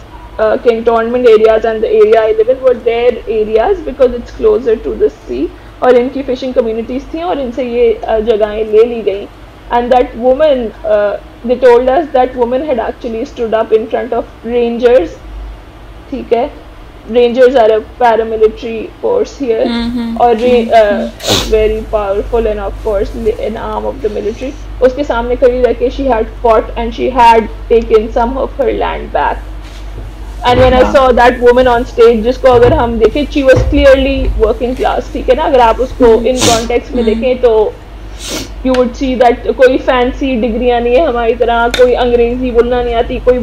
cantonment areas and the area I live in were their areas because it's closer to the sea, और इनकी fishing communities थी और इनसे ये जगहें ले ली गई. And that woman, they told us that woman had actually stood up in front of rangers. ठीक है, rangers are a paramilitary force here, or a very powerful and of course an arm of the military. उसके सामने खड़ी रह के she had fought and she had taken some of her land back. And when I saw that woman on stage, जिसको अगर हम देखें, she was clearly working class. ठीक है ना, अगर आप उसको in context में देखें तो you would see that कोई fancy डिग्रियाँ नहीं है हमारी तरह, कोई अंग्रेजी बोलना नहीं आती, कोई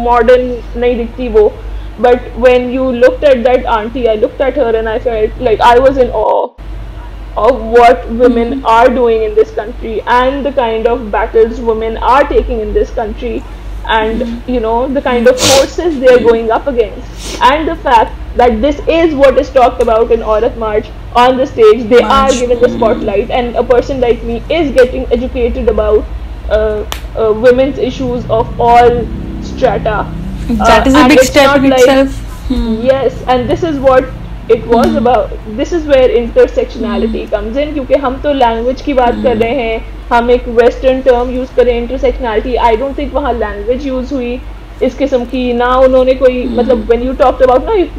modern नहीं दिखती वो. But when you looked at that auntie, I looked at her and I felt like I was in awe of what women are doing in this country and the kind of battles women are taking in this country, and the kind of forces they are going up against, and the fact that this is what is talked about in Aurat March on the stage. They are given the spotlight, and a person like me is getting educated about women's issues of all strata. That is a big step in itself. Yes, and this is what it was about. This is where intersectionality comes in, क्योंकि हम तो language की बात कर रहे हैं, हम एक western term use कर रहे हैं intersectionality. I don't think वहाँ language use हुई इस किस्म की ना, उन्होंने कोई मतलब when you talked about ना if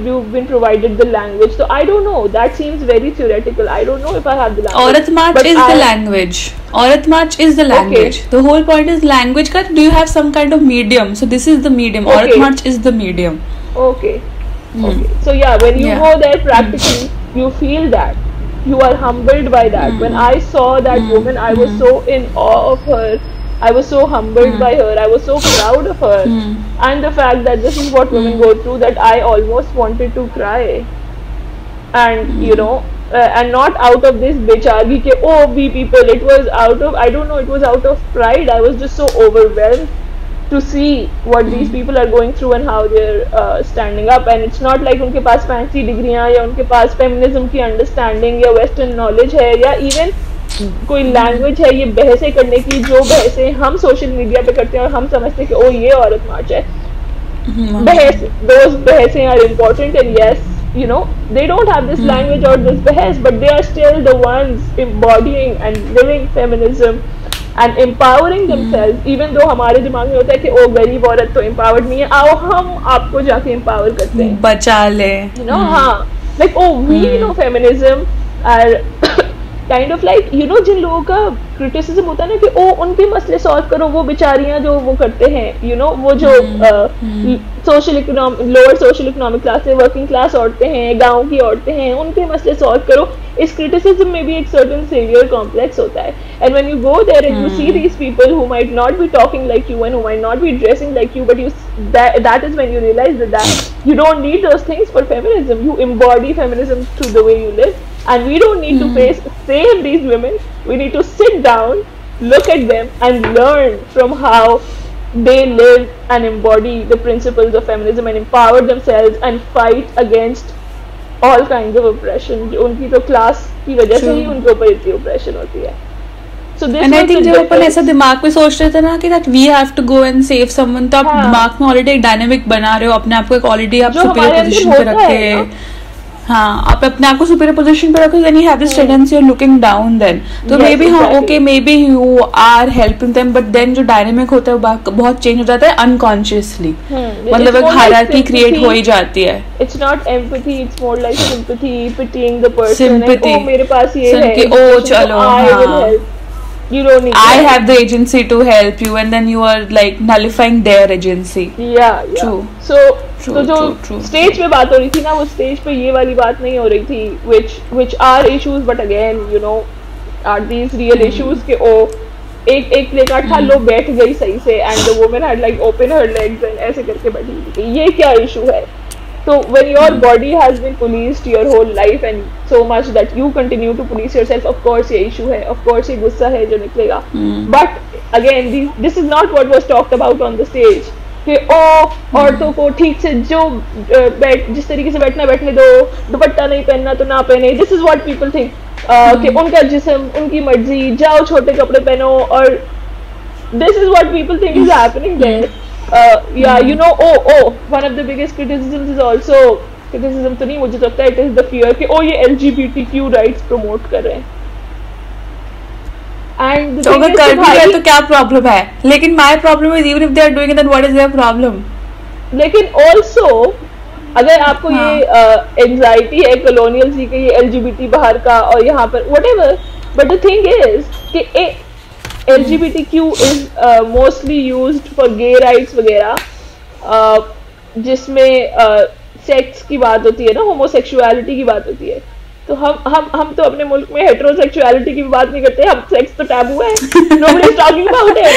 you've been provided the language, so I don't know, that seems very theoretical. I don't know if I have the language. Aurat March is the language. Aurat March is the language. Okay. The whole point is language का. Do you have some kind of medium? So this is the medium. Okay. Aurat March is the medium. Okay. Okay. So yeah, when you go there practically, you feel that. You are humbled by that. When I saw that woman, I was so in awe of her. I was so humbled by her. I was so proud of her. And the fact that this is what women go through, that I almost wanted to cry. And and not out of this bitchagi ke oh we people. It was out of, I don't know, it was out of pride. I was just so overwhelmed to see what these people are going through and how they're standing up. And it's not like उनके पास fancy डिग्रियाँ या उनके पास feminism की understanding या western knowledge है या even कोई language है ये बहसें करने की, जो बहसें हम सोशल मीडिया पे करते हैं और हम समझते हैं कि ओ ये औरत मार्च है. Those बहसें are important, and yes, you know, they don't have this language or this बहस, but they are still the ones embodying and living feminism and empowering themselves, even though हमारे दिमाग में होता है कि ओ गरीब औरत तो empowered नहीं है, आओ हम आपको जाके empower करते हैं, बचा ले, you know. हाँ, like oh we know feminism are kind of like, you know, जिन लोगों का criticism होता है ना कि ओ उनके मसले सॉल्व करो, वो बेचारियां जो वो करते हैं, you know, वो जो लोअर सोशल इकोनॉमिक क्लास से वर्किंग क्लास औरतें हैं, गांव की औरतें हैं, उनके मसले सॉल्व करो. इस क्रिटिसिज्म में भी एक सर्टेन सेवियर कॉम्प्लेक्स होता है. And when you go there and you see these people who might not be talking like you and who might not be dressing like you, but you that is when you realize that you don't need those things for feminism. You embody feminism through the way you live, and we don't need to save these women. We need to sit down, look at them and learn from how they live and embody the principles of feminism and empower themselves and fight against all kinds of oppression. उनकी तो class की वजह से ही उनके ऊपर इतनी oppression होती है. So this and I think जब अपन ऐसा दिमाग में सोच रहे थे ना कि that we have to go and save someone, तो आप दिमाग में ऑलरेडी एक डायनेमिक बना रहे हो अपने आप को, एक ऑलरेडी आप सुपीरियर पोजीशन पे रखे. हाँ, आप अपने आप को सुपीरियर पोजीशन पे रखो, then you have this tendency of looking down then. तो maybe हाँ okay, maybe you are helping them, but then जो डायनेमिक होता है वो बहुत चेंज हो जाता है unconsciously. मतलब एक हायरार्की क्रिएट हो ही जाती है. It's not empathy, it's more like sympathy, pitying the person. Sympathy. ओ मेरे पास ये है, ओ चलो हाँ. You don't need I have the agency to help you, and then you are like nullifying their agency. Yeah. True. So जो stage पे बात हो रही थी ना, वो स्टेज पे ये वाली बात नहीं हो रही थी, which are issues, but again, you know, are these real issues के ओ एक प्लेकार्ड था, लो बैठ गई सही से, and the woman had like open her legs and ऐसे करके बैठी थी. ये क्या इशू है? So when your body has been policed your whole life and so much that you continue to police yourself, of course ये issue है, of course ये गुस्सा है जो निकलेगा. But again, this is not what was talked about on the stage. कि औरतों को ठीक से जो जिस तरीके से बैठने दो, दुपट्टा नहीं पहनना तो ना पहने. This is what people think. कि उनका जिस्म, उनकी मर्जी, जाओ छोटे कपड़े पहनो, और this is what people think is happening there. Yeah, you know, one of the biggest criticisms is also, criticism तो नहीं, मुझे तो लगता है it is the fear कि ये LGBTQ rights promote कर रहे हैं. And तो अगर कर भी रहे तो क्या प्रॉब्लम है? लेकिन my problem is even if they are doing it, then what is their problem? लेकिन also अगर आपको ये anxiety है colonialism की, ये LGBT बाहर का और यहाँ पर whatever, but the thing is कि LGBTQ is mostly used for gay rights वगैरह, जिसमें सेक्स की बात होती है ना, होमोसेक्सुअलिटी की बात होती है. तो हम तो अपने मुल्क में हेटेरोसेक्सुअलिटी की बात नहीं करते, हम सेक्स तो टैबू है. Nobody is talking about it.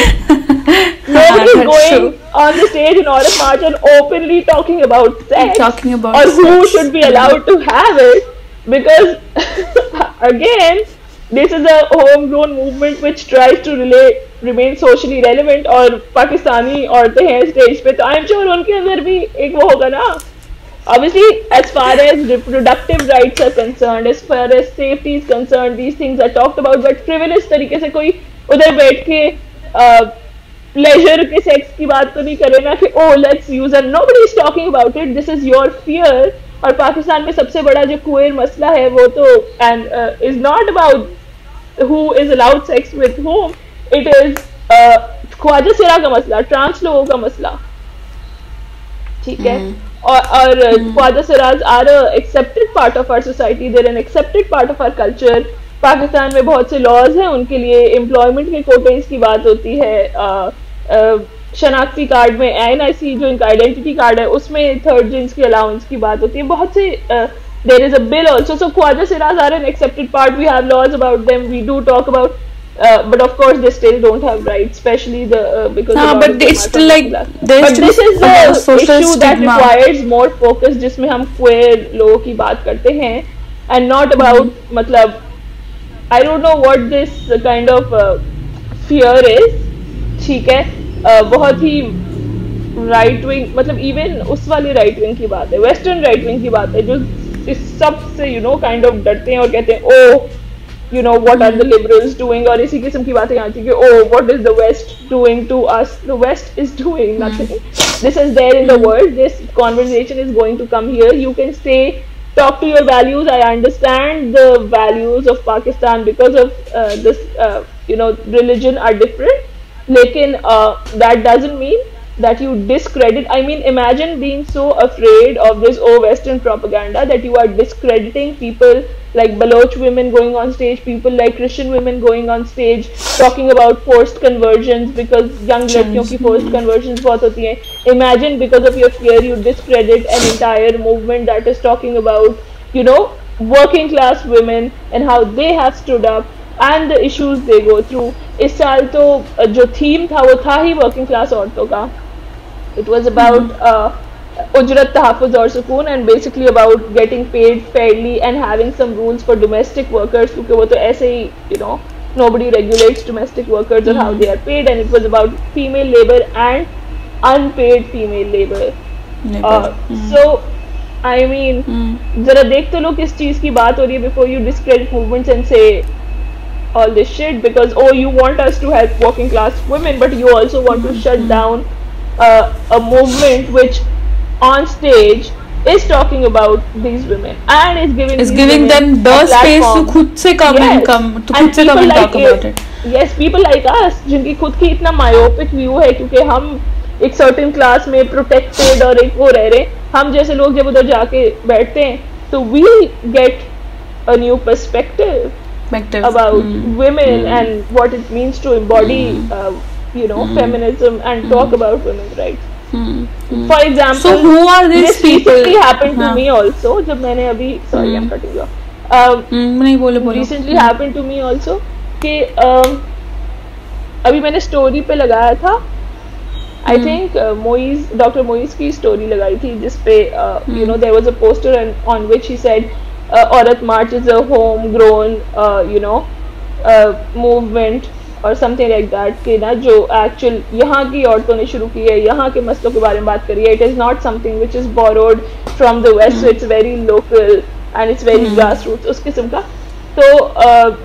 Nobody is going on the stage in Aurat March and openly talking about sex or who should be allowed to have it, because again this is a homegrown movement which tries to remain socially relevant. और पाकिस्तानी औरतें हैं stage पे, तो आई am sure उनके अंदर भी एक वो होगा ना. Obviously, as far as reproductive rights are concerned, as far as safety is concerned, these things are talked about, but frivolous तरीके से कोई उधर बैठ के pleasure के sex की बात तो नहीं करे ना कि let's use, and nobody is talking about it. This is your fear. और पाकिस्तान में सबसे बड़ा जो queer मसला है वो तो and is not about who is allowed sex with whom. It is Khwaja सिरा का मसला, ट्रांस लोगों का मसला, ठीक है. और Khwaja Siraj are accepted part of our society, there an accepted part of our culture. Pakistan में बहुत से लॉज हैं उनके लिए, एम्प्लॉयमेंट के कोटेज की बात होती है, शनाख्ती कार्ड में NIC जो इनका आइडेंटिटी कार्ड है उसमें थर्ड जेंस की अलाउंस की बात होती है. बहुत से there is a bill also. So Khwaja Siras are an accepted part. We have laws about them. We do talk about, but of course they still don't have rights, especially because. But it's still like but this is the issue that requires more focus, जिसमें हम queer लोगों की बात करते हैं, and not about मतलब I don't know what this kind of fear is. ठीक है, बहुत ही राइट विंग, मतलब इवन उस वाली राइट विंग की बात है, वेस्टर्न राइट विंग की बात है, जो इस सब से काइंड ऑफ डरते हैं और कहते हैं what are the liberals doing, और इसी किस्म की बातें आती कि oh, what is the West doing to us? The West is doing nothing. This is there in the world. This conversation is going to come here. You can stay, talk to your values. I understand the values of Pakistan because of this, religion are different. Lekin that doesn't mean that you discredit. I mean, imagine being so afraid of this Western propaganda that you are discrediting people like Baloch women going on stage, people like Christian women going on stage, talking about forced conversions because young लड़कियों की forced conversions बहुत होती हैं. Imagine because of your fear you discredit an entire movement that is talking about, working class women and how they have stood up and the issues they go through. इस साल तो जो theme था वो था ही working class औरतों का. It was about ujrat, tahaffuz और सुकून, and basically about getting paid fairly and having some rules for domestic workers, क्योंकि वो तो ऐसे ही nobody regulates domestic workers or how they are paid, and it was about female labor and unpaid female labor. So I mean, जरा देख तो लो किस चीज़ की बात हो रही है before you discredit movements and say all this shit, because you want us to help working class women, but you also want to shut down a movement which on stage is talking about these women and is giving them the space to खुद से come and खुद से come and talk about it. Yes, people like us जिनकी खुद की इतना myopic view है क्योंकि हम एक certain class में protected और एक वो रह रहे, हम जैसे लोग जब उधर जाके बैठते हैं तो we get a new perspective about women and what it means to embody feminism and talk about women's rights. For example, so who are these people? Recently happened to me also. जब मैंने अभी sorry I'm cutting you off. नहीं बोलो. Recently happened to me also कि अभी मैंने story पे लगाया था. I think Dr. Moise की story लगाई थी जिसपे there was a poster on which he said Aurat March is a homegrown movement और समथिंग लाइक दैट कि ना जो एक्चुअल यहाँ की औरतों ने शुरू की है, यहाँ के मसलों के बारे में बात करी है. It is not something which is borrowed from the west, so it's very local and it's very grass roots उस किस्म का. तो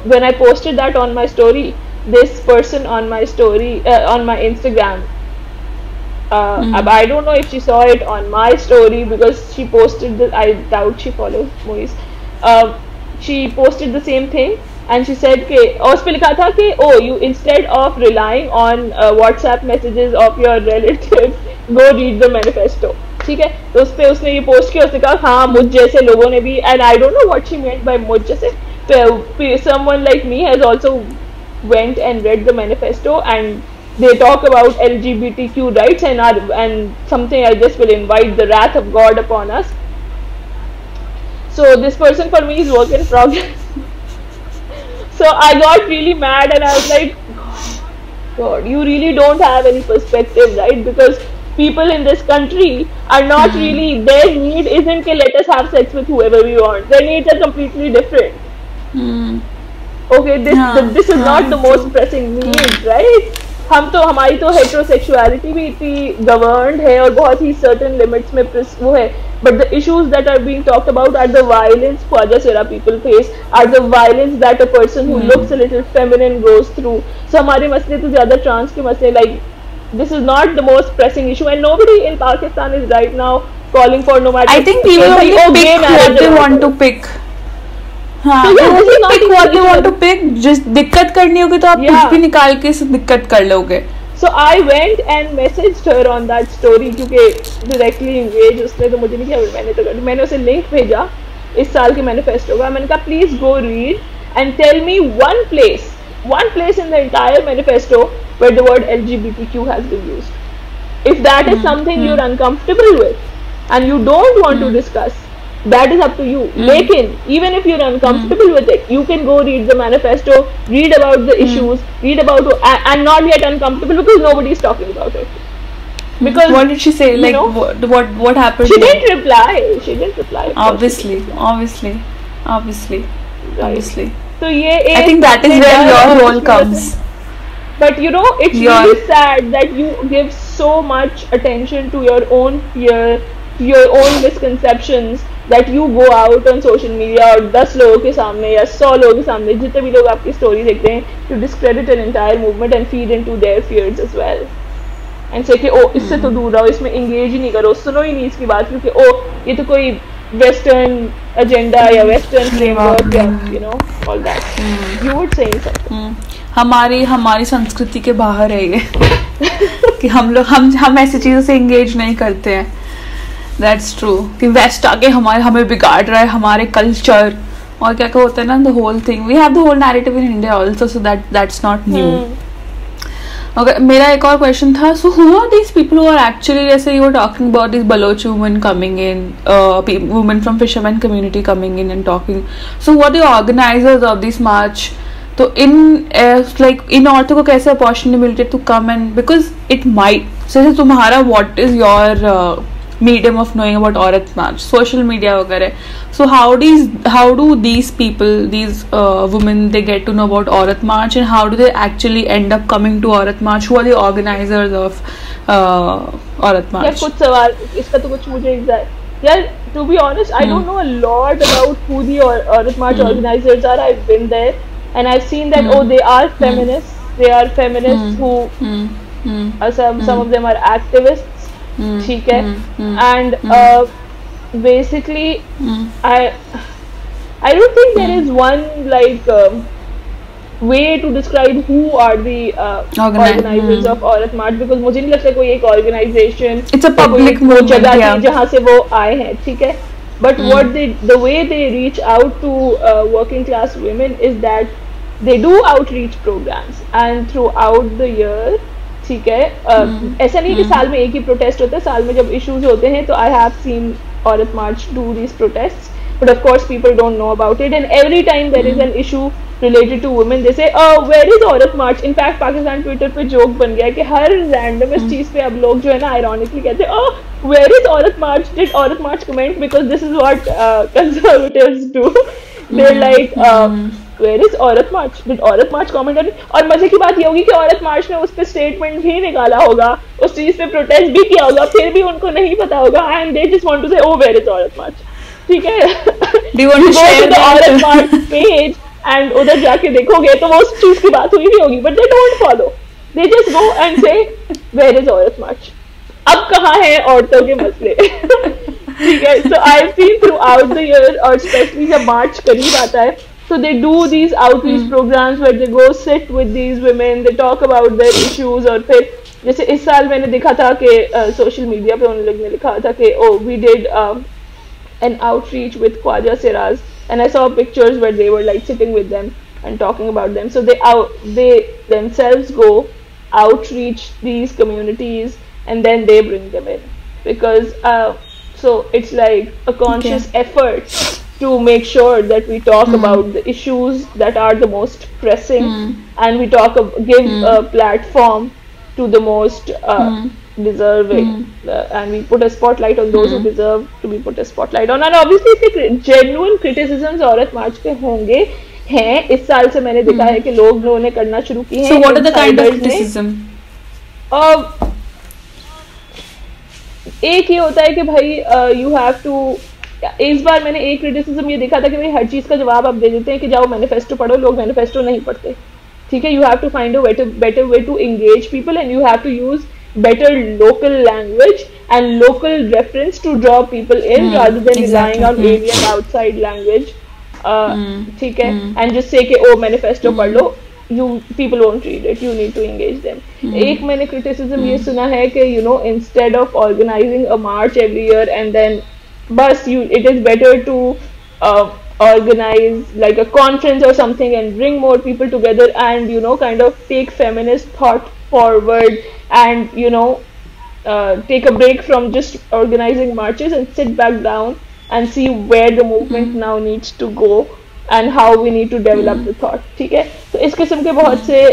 when I posted that on my story, this person on my story on my Instagram, I don't know if she saw it on my story because she posted I doubt she follows Moise. She posted the same thing and she said कि और उस पे लिखा था कि you instead of relying on WhatsApp messages of your relatives, go read the manifesto. ठीक है, तो उस पे उसने ये पोस्ट किया, उसने कहा हाँ मुझ जैसे लोगों ने भी, and I don't know what she meant by मुझ जैसे, someone like me has also went and read the manifesto and they talk about LGBTQ rights and something I just will invite the wrath of God upon us. So this person for me is work in progress. So I got really mad and I was like, God, you really don't have any perspective, right? Because people in this country are not really, their need isn't कि let us have sex with whoever we want. Their needs are completely different. Okay, this is not the most pressing need, right? हमारी तो heterosexuality भी इतनी governed है और बहुत ही certain limits में वो है, but the issues that are being talked about are the violence Khwaja Sira people face, are the violence that a person who looks a little feminine goes through. So हमारे मसले तो ज़्यादा trans के मसले, like this is not the most pressing issue and nobody in Pakistan is right now calling for no matter. I think people only pick what they want to pick. हाँ, so yeah, pick what they want to pick. Just दिक्कत करनी होगी तो आप कुछ भी निकाल के दिक्कत कर लोगे. So I went and messaged her on that story क्योंकि directly engage उसने तो मुझे नहीं किया, मैंने उसे लिंक भेजा इस साल के मैनिफेस्टो का. मैंने कहा please go read and tell me one place in the entire manifesto where the word LGBTQ has been used. If that is something you're uncomfortable with and you don't want to discuss, that is up to you. Lekin, even if you're uncomfortable with it, you can go read the manifesto, read about the issues, read about and not get uncomfortable because nobody is talking about it. Because what did she say? Like what happened? She didn't reply. Obviously. So I think that is where your role comes. But it's really sad that you give so much attention to your own fear, your own misconceptions, that you go out on social media और 10 लोगों के सामने या 100 लोगों के सामने जितने भी लोग आपकी स्टोरी देखते हैं to discredit an entire movement and feed into their fears as well and say कि ओ इससे तो दूर रहो, इसमें engage ही नहीं करो, सुनो ही नहीं इसकी बात क्योंकि ओ ये तो कोई western agenda या western framework या you know all that you would say something हमारी संस्कृति के बाहर है ये कि हम ऐसी चीजों से engage नहीं करते हैं. That's true कि वेस्ट आके हमें बिगाड़ रहा है हमारे कल्चर और क्या क्या होता है ना, the whole thing we have the whole narrative in India also, so that's not new. Okay, मेरा एक और क्वेश्चन था, so who are these people who are actually, जैसे you were talking about these Baloch women coming in, women from fishermen community coming in and talking, so what are the organizers of this march? तो इन औरतों को कैसे opportunity मिलती है to come and because it might, जैसे तुम्हारा what is your medium of knowing about Aurat March, social media वगैरह, so how do these people, these women, they get to know about Aurat March and how do they actually end up coming to Aurat March? Who are the organizers of Aurat March? यार कुछ सवाल इसका तो कुछ मुझे यार to be honest I don't know a lot about who the Aurat March organizers are. I've been there and I've seen that they are feminists, who some of them are activists, ठीक है, and basically I don't think there is one like way to describe who are the organizers of Aurat March because मुझे नहीं लगता कोई एक organization it's a public movement जगह थी जहाँ से वो आए हैं, ठीक है, but the way they reach out to working class women is that they do outreach programs and throughout the year, ठीक है, ऐसा नहीं कि साल में एक ही प्रोटेस्ट होता है, साल में जब इश्यूज होते हैं तो I have seen Aurat March do these protests, but of course people don't know about it and every time there is an issue related to women they say where is Aurat March. in fact Pakistan Twitter पे joke बन गया है कि हर random इस चीज पे अब लोग जो है ना ironically कहते हैं where is Aurat March, did Aurat March comment, because this is what conservatives do. they're like where is Aurat March, did Aurat March comment on it. और मजे की बात ये होगी कि Aurat March ने उस पे स्टेटमेंट भी निकाला होगा, उस चीज पे प्रोटेस्ट भी किया होगा, फिर भी उनको नहीं पता होगा and they just want to say where is Aurat March, ठीक है. Do you want to share the Aurat March page and उधर जाके देखोगे तो वो उस चीज की बात हुई भी होगी, but they don't follow, they just go and say where is Aurat March. अब कहाँ है औरतों के मसले, ठीक है. So I've seen throughout the year और especially जब मार्च करीब आता है so they do these outreach programs where they go sit with these women, they talk about their issues. और फिर जैसे इस साल मैंने देखा था कि सोशल मीडिया पे उन लोगों ने लिखा था कि we did an outreach with Khwaja Siraz and I saw pictures where they were like sitting with them and talking about them. So they themselves go outreach these communities and then they bring them in because so it's like a conscious effort to make sure that we talk about the issues that are the most pressing and we give a platform to the most deserving and we put a spotlight on those who deserve to be put a spotlight on. And obviously इसके genuine criticisms Aurat March के होंगे हैं. इस साल से मैंने देखा है कि लोगों ने करना शुरू किए हैं. So what are the kind of criticism? एक ये होता है कि भाई you have to, इस बार मैंने एक क्रिटिसिज्म ये देखा था कि भाई हर चीज का जवाब आप दे देते हैं कि जाओ मैनिफेस्टो पढ़ो. लोग मैनिफेस्टो नहीं पढ़ते, ठीक है. You have to find a better way to engage people and you have to use better local language and local reference to draw people in rather than relying on alien outside language, ठीक है, and just say कि manifesto पढ़ लो. people won't read it, you need to engage them. एक मैंने criticism ये सुना है कि instead of organizing a march every year and then it is better to organize like a conference or something and bring more people together and kind of take feminist thought forward and take a break from just organizing marches and sit back down and see where the movement now needs to go and how we need to develop the thought, ठीक है. तो इस किस्म के बहुत से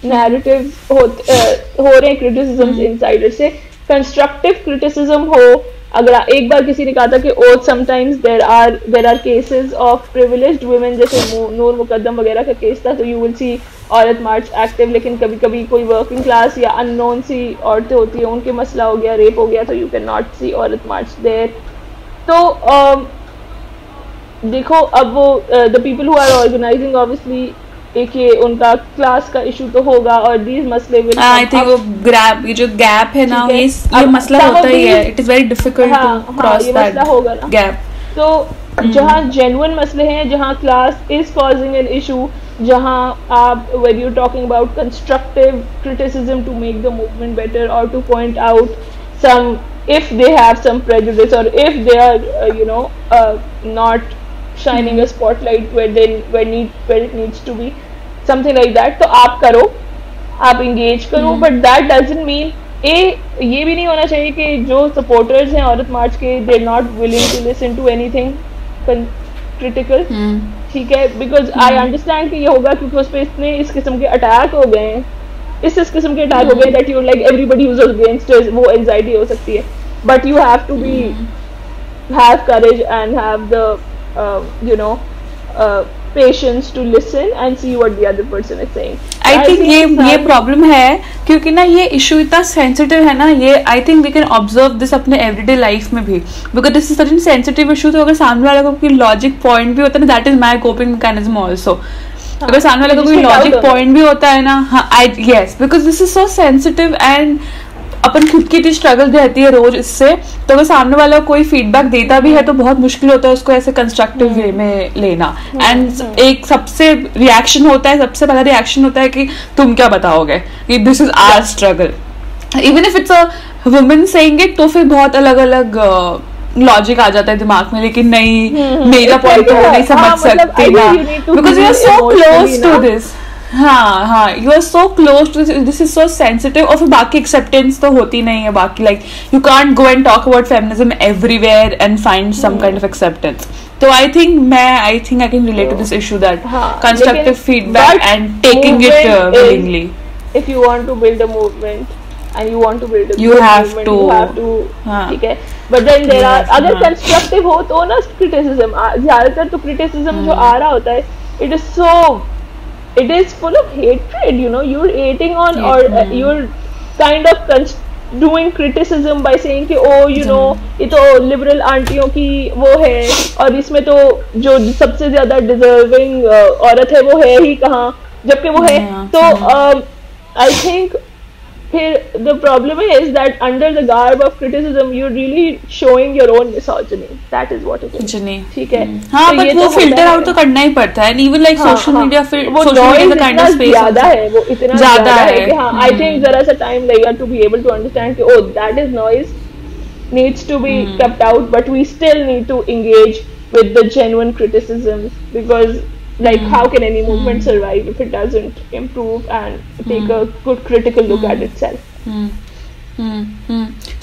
narratives हो रहे हैं criticisms insider से. constructive criticism हो, अगर एक बार किसी ने कहा था कि sometimes there are cases of privileged women, जैसे नूर मुकद्दम वगैरह का केस था, तो you will see Aurat March active. लेकिन कभी कभी कोई working class या unknown सी औरतें होती हैं, उनके मसला हो गया, रेप हो गया, तो you cannot see Aurat March there. तो देखो अब वो the people who are organizing obviously एक ये उनका क्लास का इशू तो होगा और दीज मसले विल आई थिंक वो ये जो गैप है ना, ये मसला होता ही है. It is very difficult to cross that gap. तो जहाँ जेन्युइन मसले हैं, जहाँ class is causing an issue, जहाँ आप when you're talking about constructive criticism to make the movement better or to point out some, if they have some prejudice or if they are not shining a spotlight where it needs to be, something like that, तो आप करो, आप engage करो. but that doesn't mean ये भी नहीं होना चाहिए कि जो supporters हैं औरत मार्च के, they're not willing to listen to anything critical. ठीक है, बिकॉज आई अंडरस्टैंड कि ये होगा क्योंकि उस पर इतने इस किस्म के अटैक हो गए हैं, इस किस्म के अटैक हो गए that you like everybody use against, वो एंजाइटी हो सकती है. But you have to be have courage and have the patience to listen and see what the other person is saying. I think ये problem है क्योंकि ना ये issue इतना सेंसिटिव है ना. ये I think we can observe this अपने एवरीडे लाइफ में भी, because this is such an sensitive issue. तो अगर सामने वाले को कोई लॉजिक पॉइंट भी होता है ना, that is my coping mechanism also. अगर सामने वाले को कोई लॉजिक पॉइंट भी होता है ना, हाँ yes, because this is so sensitive and अपन खुद की स्ट्रगल रहती है रोज इससे. तो अगर सामने वाला कोई फीडबैक देता भी है तो बहुत मुश्किल होता है उसको ऐसे कंस्ट्रक्टिव वे में लेना. एंड एक सबसे रिएक्शन होता है, सबसे पहला रिएक्शन होता है कि तुम क्या बताओगे, कि this is our struggle. Even if it's a woman saying it, तो फिर बहुत अलग अलग लॉजिक आ जाता है दिमाग में. लेकिन नहीं, मेरा पॉइंट वो नहीं समझ सकते ना, because you are so close to this. हाँ, you are so close to this is so sensitive. और फिर बाकी एक्सेप्टेंस तो होती नहीं है बाकी, like you can't go and talk about feminism everywhere and find some kind of acceptance. तो I think I can relate to this issue, that constructive feedback and taking it willingly. If you want to build a movement and you want to build a you have movement, you have to ठीक है. but then there are अगर constructive हो तो ना criticism, ज़्यादातर तो criticism जो आ रहा होता है, it is full of hatred, you're hating on or you're kind of doing criticism by saying कि ये तो liberal आंटियों की वो है और इसमें तो जो सबसे ज्यादा deserving औरत है वो है ही कहाँ, जबकि वो है. तो I think फिर the problem is that under the garb of criticism you're really showing your own misogyny. That is what it is. ठीक है. हाँ, but वो filter out तो करना ही पड़ता है. even like social media, social media the kind of space ज़्यादा है, वो इतना ज़्यादा है कि हाँ, I think जरा सा time लगेगा to be able to understand कि that is noise needs to be kept out, but we still need to engage with the genuine criticisms, because like how can any movement survive if it doesn't improve and take a good critical look at itself.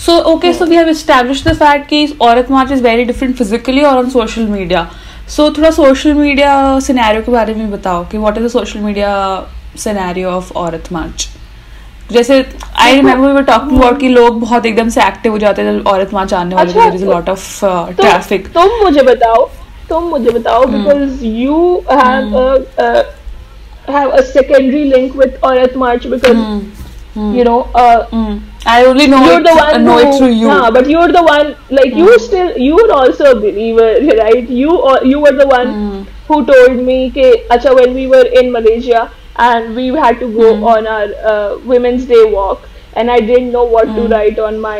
So okay, so we have established the fact कि Aurat March is very different physically or on social media. So थोड़ा social media scenario के बारे में बताओ कि what is the social media scenario of Aurat March. जैसे I remember we were talking about कि लोग बहुत एकदम से एक्टिव हो जाते हैं औरत मार्च आने वाले, there is a lot of traffic. तुम मुझे बताओ because you have a secondary link with Aurat March because I only know it through you. But you're the one, like you're also a believer, right? You were the one who told me कि अच्छा, when we were in Malaysia and we had to go on our Women's Day walk and I didn't know what to write on my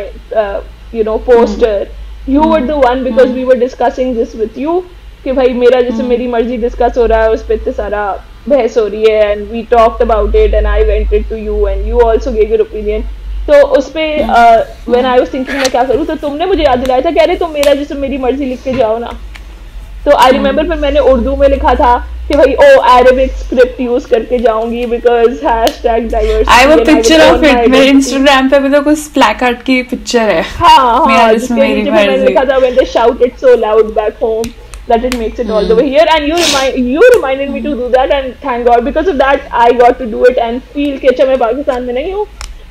poster. You were the one, because we were discussing this with you कि भाई मेरा जैसे मेरी मर्जी discuss हो रहा है, उस पे इतने सारा बहस हो रही है, and we talked about it and I went it to you and you also gave your opinion. तो उस पे when I was thinking मैं क्या करूँ, तो तुमने मुझे याद दिलाया था कि अरे तुम मेरा जैसे मेरी मर्जी लिख के जाओ ना. तो I remember फिर मैंने उर्दू में लिखा था कि भाई Arabic स्क्रिप्ट यूज करके जाऊंगी because #diversity. I have a picture of it. मेरे Instagram पे भी तो कुछ प्लेकार्ड की पिक्चर है. हाँ, जिसके नीचे मैंने लिखा था when they shout it so loud back home that it makes it all the way here, and you reminded me to do that, and thank God because of that I got to do it and feel कि अच्छा मैं पाकिस्तान में नहीं हूँ,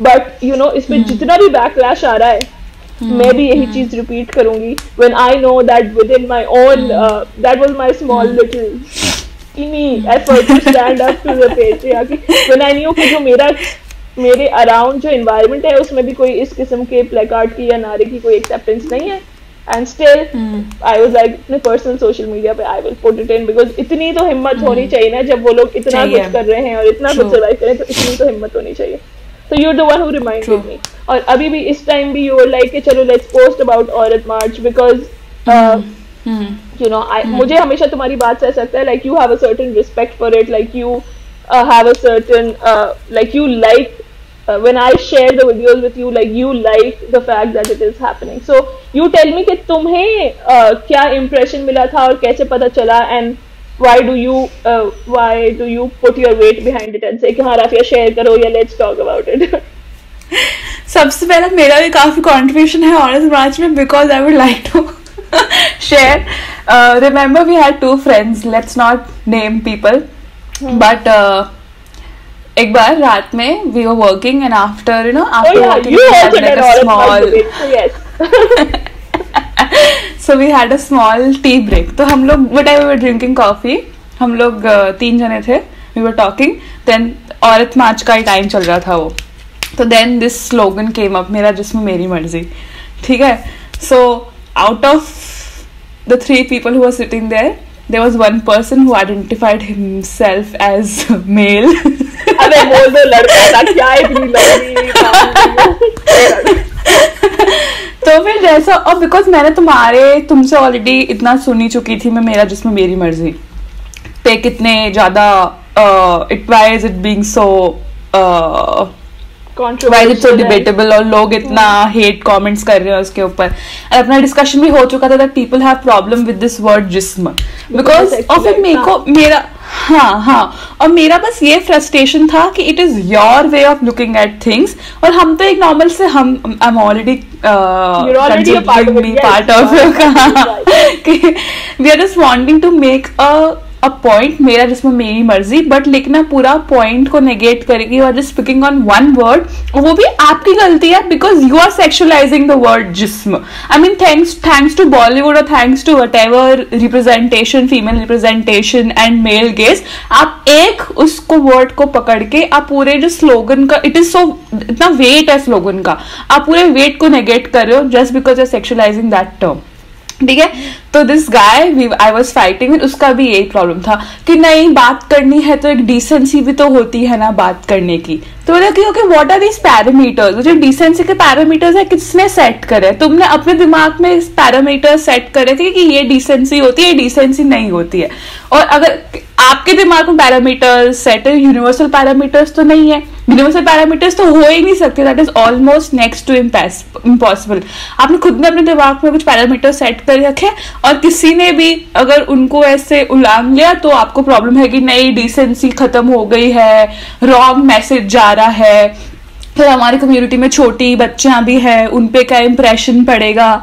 but इस पे जितना भी backlash आ रहा है मैं भी यही चीज रिपीट करूंगी when I know that within my own that was my small little teeny effort to stand up to the patriarchy, when I knew कि जो मेरे अराउंड जो environment है उसमें भी कोई इस किस्म के प्लेकार्ड की या नारे की कोई एक्सेप्टेंस नहीं है, and still I was like अपने पर्सनल सोशल मीडिया पे I will put it in, because इतनी तो हिम्मत होनी चाहिए ना, जब वो लोग इतना कुछ कर रहे हैं और इतना कुछ सर्वाइव करें, तो इतनी तो हिम्मत होनी चाहिए. So you're the one who reminded me. और अभी भी इस टाइम भी you were like कि चलो let's post about Aurat March because you know मुझे हमेशा तुम्हारी बात से ऐसा लगता है like you have a certain respect for it, like you have a certain like you like when I share the videos with you, like you like the fact that it is happening. So you tell me कि तुम्हें क्या impression मिला था और कैसे पता चला, and why do you put your weight behind it and say कि हाँ राफिया share करो या let's talk about it. सबसे पहले मेरा भी काफी contribution है Aurat March में, because I would like to share. Remember we had 2 friends, let's not name people, but एक बार रात में we were working and after working you we had also like did a Aurat March small debate, so yes. So we had a small tea break. तो हम लोग whatever we were drinking coffee, हम लोग 3 जने थे, we were talking, then औरत मार्च का ही time चल रहा था वो, तो then this slogan came up, मेरा जिस्म मेरी मर्जी, ठीक है. So out of the 3 people who were sitting there was one person who identified himself as male. अबे बोल दो लड़का था क्या, इतनी लंबी तो फिर जैसा, और बिकॉज मैंने तुमसे ऑलरेडी इतना सुनी चुकी थी, मैं मेरा जिसमें मेरी मर्जी पे कितने ज्यादा why is it being so why is it so debatable, और लोग इतना हेट कमेंट्स कर रहे हैं उसके ऊपर. अपना डिस्कशन भी हो चुका था that people have problem with this word जिस्म, बिकॉज और फिर मेरा और मेरा बस ये फ्रस्ट्रेशन था कि it is your way of looking at things, और हम तो एक नॉर्मल से I am already part of we are just wanting to make a point, मेरा जिसमें मेरी मर्जी, बट लेकिन ना पूरा पॉइंट को नेगेट करेगी और just speaking on one word, और वो भी आपकी गलती है because you are sexualising the word जिस्म. I mean thanks to Bollywood और thanks to whatever representation, female representation and male gaze, आप एक उसको वर्ड को पकड़ के आप पूरे जो स्लोगन का, इट इज सो इतना वेट है स्लोगन का, आप पूरे वेट को नेगेट कर रहे हो just because you are sexualising that term, ठीक है. तो this guy I was fighting, उसका भी यही प्रॉब्लम था कि नहीं बात करनी है तो एक डिसेंसी भी तो होती है ना बात करने की. तो बोला कि okay what are these parameters, जो डिसेंसी के पैरामीटर्स है किसने सेट करे, तुमने अपने दिमाग में इस पैरामीटर सेट करे थे कि ये डिसेंसी होती है, डिसेंसी नहीं होती है. और अगर आपके दिमाग में पैरामीटर्स सेट है, यूनिवर्सल पैरामीटर्स तो नहीं है, यूनिवर्सल पैरामीटर्स तो हो ही नहीं सकते, that is almost next to impossible. आपने खुद ने अपने दिमाग में कुछ पैरामीटर सेट कर रखे और किसी ने भी अगर उनको ऐसे उलांघ लिया तो आपको प्रॉब्लम है कि नहीं डिसेंसी खत्म हो गई है, रॉन्ग मैसेज जा रहा है. फिर हमारी कम्युनिटी में छोटी बच्चियां भी है, उनपे क्या इम्प्रेशन पड़ेगा,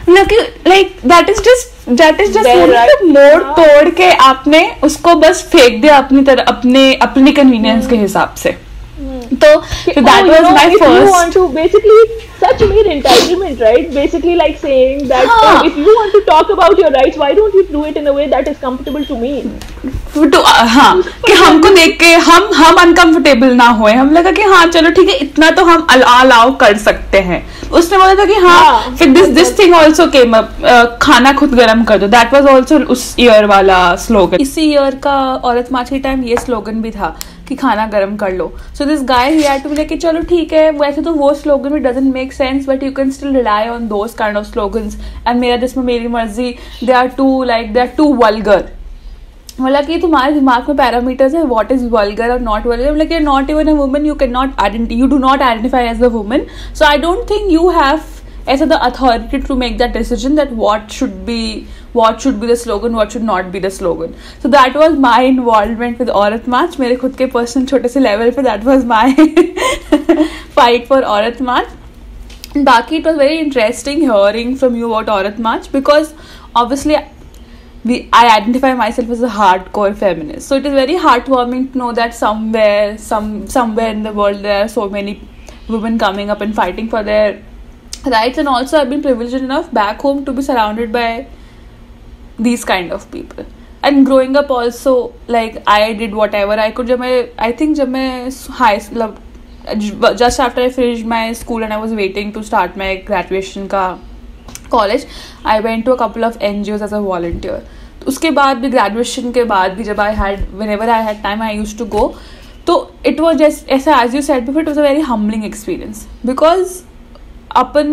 लाइक दैट इज जस्ट मोड़ तोड़ के आपने उसको बस फेंक दिया अपनी तरह, अपनी कन्वीनियंस के हिसाब से. So that was my first. If you want to basically such mere entitlement, right? Basically like saying that if you want to talk about your rights, why don't you do it in a way that is comfortable to me? कि हमको देख के हम uncomfortable ना होए, हम लगा कि हाँ चलो ठीक है इतना तो हम अलाउ कर सकते हैं. उसने बोला था कि हाँ फिर this thing also came up, खाना खुद गर्म कर दो, दैट वाज ऑल्सो उस ईयर वाला स्लोगन. इसी ईयर का औरत मार्च के टाइम ये स्लोगन भी था कि खाना गर्म कर लो. So this guy he had to be like कि चलो ठीक है, वैसे तो वो स्लोगन भी doesn't make sense but you can still rely on those kind of slogans. And मेरा जिसमें मेरी मर्जी, दे आर टू वल्गर. मतलब कि तुम्हारे दिमाग में पैरामीटर्स है व्हाट इज वल्गर और नॉट वल्गर, मतलब कि not even a woman, you can not you do not identify as a woman. So I don't think you have as the authority to make that decision that what should be the slogan, what should not be the slogan. So that was my involvement with Aurat March. मेरे खुद के personal छोटे से level पे that was my fight for Aurat March. बाकी it was very interesting hearing from you about Aurat March because obviously I identify myself as a hardcore feminist. So it is very heartwarming to know that somewhere in the world there are so many women coming up and fighting for their rights. And also I've been privileged enough back home to be surrounded by these kind of people. And growing up also, like I did whatever I could. जब मैं just after I finished my school and I was waiting to start my graduation का college, I went to a couple of NGOs as a volunteer. तो उसके बाद भी graduation के बाद भी जब whenever I had time I used to go. तो it was just ऐसा as you said before, it was a very humbling experience because अपन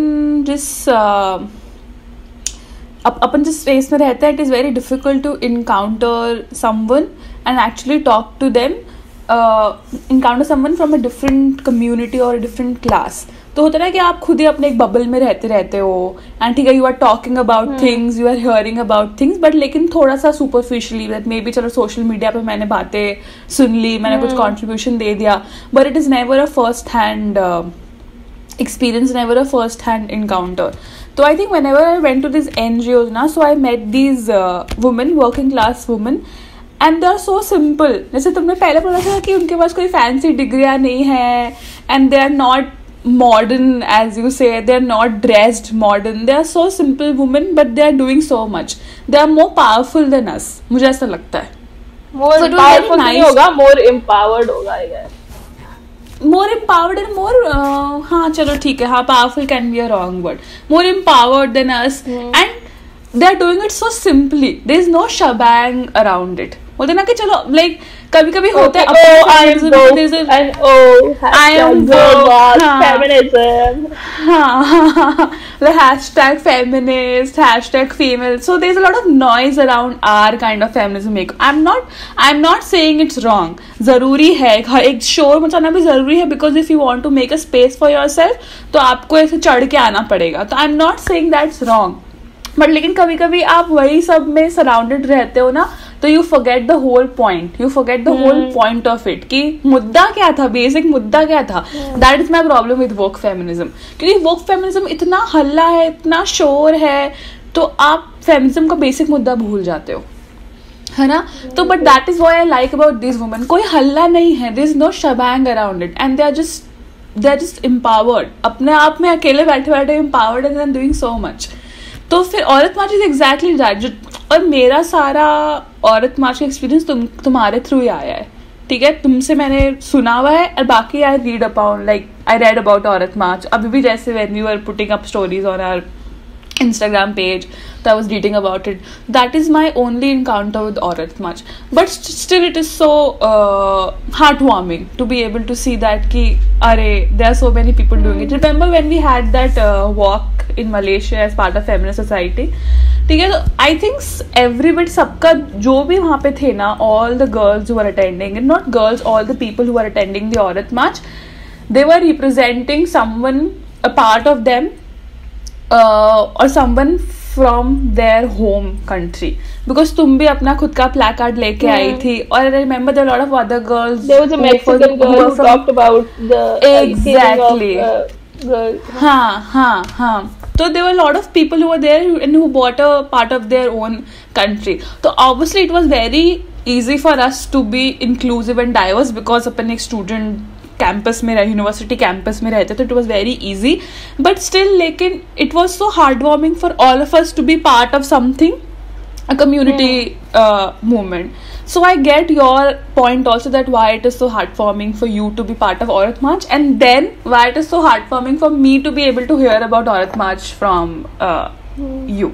जिस स्पेस में रहते हैं, it is very difficult to encounter someone and actually talk to them, encounter someone from a different community or a different class. तो होता है ना कि आप खुद ही अपने एक बबल में रहते हो एंड ठीक है, you are talking about things, you are hearing about things, but लेकिन थोड़ा सा सुपरफिशियली, दैट मे बी चलो सोशल मीडिया पे मैंने बातें सुन ली, मैंने कुछ कॉन्ट्रीब्यूशन दे दिया, but it is never a first hand experience, never a first hand encounter. So I think whenever I went to these NGOs na, so I met these women, working class women, and they are so simple. जैसे तुमने पहले बोला था कि उनके पास कोई fancy डिग्रियाँ नहीं है, and they are not modern as you say, they are not dressed modern, they are so simple women, but they are doing so much. They are more powerful than us. मुझे ऐसा लगता है. More so powerful नहीं होगा, more empowered होगा यार. More empowered and more हाँ चलो ठीक है, हाँ powerful can be a wrong word, more empowered than us, and they are doing it so simply. There is no shebang around it. बोलते ना कि चलो like कभी कभी होता है feminism, the hashtag feminist, hashtag female, so there's a lot of noise around our kind of feminism. I'm not saying it's wrong. जरूरी है एक शोर मचाना भी जरूरी है, because if you want to make a space for yourself तो आपको ऐसे चढ़ के आना पड़ेगा. तो I'm not saying that's wrong, but लेकिन कभी कभी आप वही सब में सराउंडेड रहते हो ना, तो you forget the whole point, you forget the whole point of it कि मुद्दा क्या था, बेसिक मुद्दा क्या था. That is my problem with woke feminism, क्योंकि वोक फेमिनिज्म इतना हल्ला है, इतना शोर है, तो आप फेमिनिज्म का बेसिक मुद्दा भूल जाते हो, है ना. तो but that is why I like about this women. कोई हल्ला नहीं है, there is no shebang around it, and they are just empowered, अपने आप में अकेले बैठे बैठे empowered and they are doing so much. तो फिर औरत मार्च इज एग्जैक्टली दैट. और मेरा सारा औरत मार्च का एक्सपीरियंस तुम्हारे थ्रू ही आया है, ठीक है. तुमसे मैंने सुना हुआ है, और बाकी आई रेड अबाउट औरत मार्च. अभी भी जैसे when we were putting up stories on our Instagram page, so I was reading about it. That is my only encounter with Aurat March, but still it is so heartwarming to be able to see that ki there are so many people doing it. Remember when we had that walk in Malaysia as part of feminist society, ठीक है. तो I think everybody, सबका जो भी वहाँ पे थे ना, all the girls who were attending, and not girls, all the people who were attending the Aurat March, they were representing someone, a part of them, or someone from their home country, because तुम भी अपना खुद का placard लेके आई थी. और I remember there were a lot of other girls. There was a Mexican girl who talked about the exactly girls. हाँ. So there were a lot of people who were there and who bought a part of their own country. So obviously it was very easy for us to be inclusive and diverse, because अपन एक student campus में university campus में रहते, तो it was very easy. But still लेकिन it was so heart warming for all of us to be part of something, a community movement. So I get your point also, that why it is so heartwarming for you to be part of Aurat March, and then why it is so heartwarming for me to be able to hear about Aurat March from you.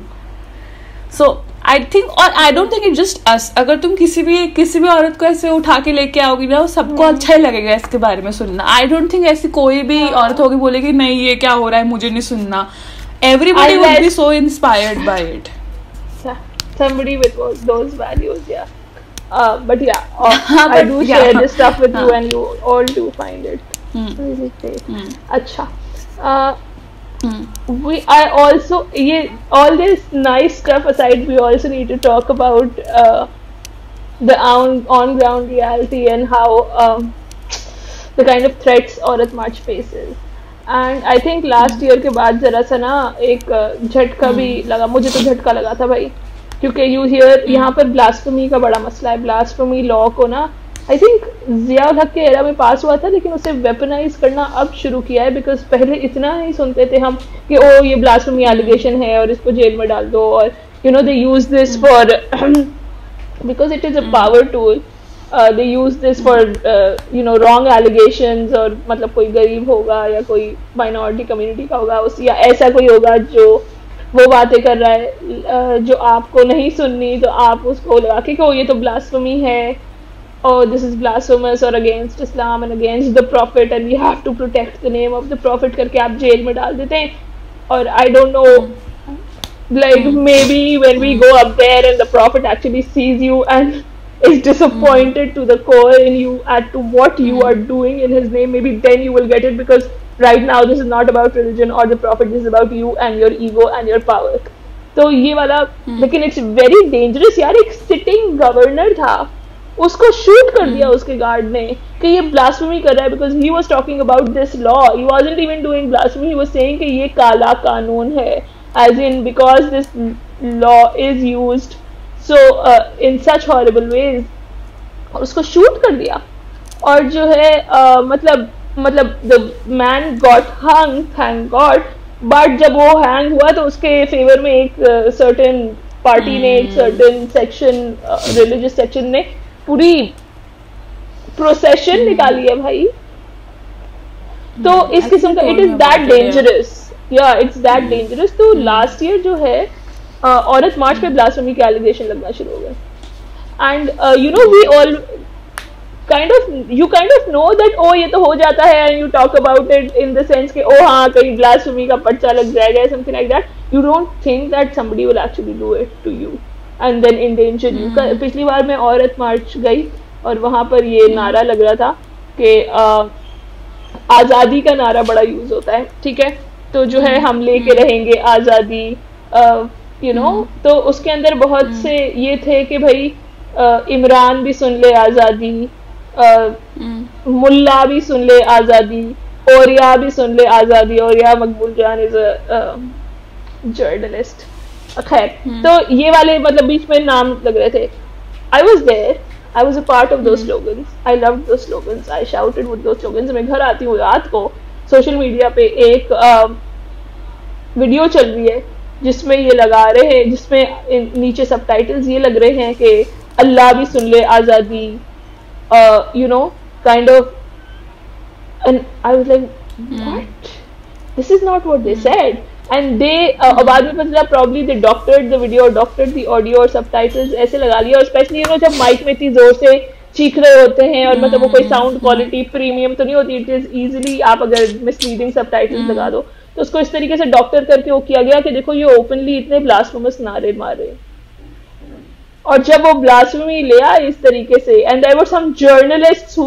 So I think, और I don't think it's just us. अगर तुम किसी भी औरत को ऐसे उठा के लेके आओगी ना, सबको अच्छा ही लगेगा इसके बारे में सुनना. I don't think ऐसी कोई भी औरत होगी बोलेगी नहीं ये क्या हो रहा है, मुझे नहीं सुनना. Everybody would be so inspired by it. Somebody with those values, yeah. But yeah, I do share this stuff with you, and you all do find it really great. अच्छा. I also, all this nice stuff aside, we also need to talk about the on ground reality and how the kind of threats Aurat March faces. And I think last year के बाद जरा सा ना एक झटका भी लगा, मुझे तो झटका लगा था भाई, क्योंकि यहाँ पर ब्लास्फेमी का बड़ा मसला है. ब्लास्फेमी लॉ को ना आई थिंक ज़ियाउल हक के एरा में पास हुआ था, लेकिन उसे वेपनाइज करना अब शुरू किया है, बिकॉज पहले इतना नहीं सुनते थे हम कि ओ ये ब्लास्फेमी एलिगेशन है और इसको जेल में डाल दो, और they use this for, because it is a power tool. They use this for wrong allegations, और मतलब कोई गरीब होगा या कोई माइनॉरिटी कम्युनिटी का होगा या ऐसा कोई होगा जो वो बातें कर रहा है जो आपको नहीं सुननी, तो आप उसको लगा के ये तो ब्लास्फेमी है, oh, this is blasphemous or against Islam and against the Prophet and we have to protect the name of the Prophet करके आप जेल में डाल देते हैं. और I don't know, like maybe when we go up there and the Prophet actually sees you and is disappointed to the core in you at to what you are doing in his name, maybe then you will get it, because right now this is not about religion or the Prophet, this is about you and your ego and your power. तो ये वाला लेकिन it's very dangerous यार. एक sitting governor था, उसको shoot कर दिया उसके गार्ड ने कि ये ब्लास्फेमी कर रहा है, because he was talking about this law. He wasn't even doing blasphemy, he was saying कि ये काला कानून है, as in because this law is used so in such horrible ways. और उसको शूट कर दिया. और जो है मतलब the man got hung, thank god. But जब वो हैंग हुआ तो उसके फेवर में एक सर्टेन पार्टी ने, एक सर्टेन सेक्शन, रिलीजियस सेक्शन ने पूरी प्रोसेशन निकाली है भाई. तो इस किस्म का इट इज दैट डेंजरस. या इट्स दैट डेंजरस. तो लास्ट ईयर जो है औरत मार्च पे ब्लास्फेमी के एलिगेशन लगना शुरू हो गए. And you know we all kind of know that ये तो हो जाता है, and you talk about it in the sense कि हाँ कहीं blasphemy का पर्चा लग जाएगा, something like that. You don't think that somebody will actually do it to you and then endanger you. पिछली बार मैं औरत मार्च गई और वहाँ पर ये नारा लग रहा था कि आज़ादी का नारा बड़ा यूज होता है, ठीक है. तो जो है हम लेके रहेंगे आज़ादी, यू नो. तो उसके अंदर बहुत से ये थे कि भाई इमरान भी सुन ले आज़ादी, मुल्ला भी सुन ले आज़ादी, औरिया भी सुन ले आज़ादी. औरिया मकबूल जान इज अ जर्नलिस्ट. खैर, तो ये वाले मतलब बीच में नाम लग रहे थे. I was there, I was a part of those slogans. I loved those slogans. I shouted with those slogans. मैं घर आती हूँ रात को, सोशल मीडिया पे एक वीडियो चल रही है जिसमें ये लगा रहे हैं, जिसमें नीचे सबटाइटल्स ये लग रहे हैं कि अल्लाह भी सुन ले आज़ादी, you know, kind of. And I was like, what? This is not what they said. And they बाद में पता probably they doctored the video, doctored the audio और subtitles ऐसे लगा लिया. और स्पेशली यू नो जब माइक में इतनी जोर से चीख रहे होते हैं और मतलब वो कोई साउंड क्वालिटी प्रीमियम तो नहीं होती. इट इज इजीली, आप अगर मिसलीडिंग सबटाइटल्स लगा दो तो उसको इस तरीके से डॉक्टर करके वो किया गया कि देखो ये ओपनली इतने ब्लास्फेमस नारे मार रहे हैं. और जब वो ब्लास्फेमी ले आए इस तरीके से, and there were some journalists who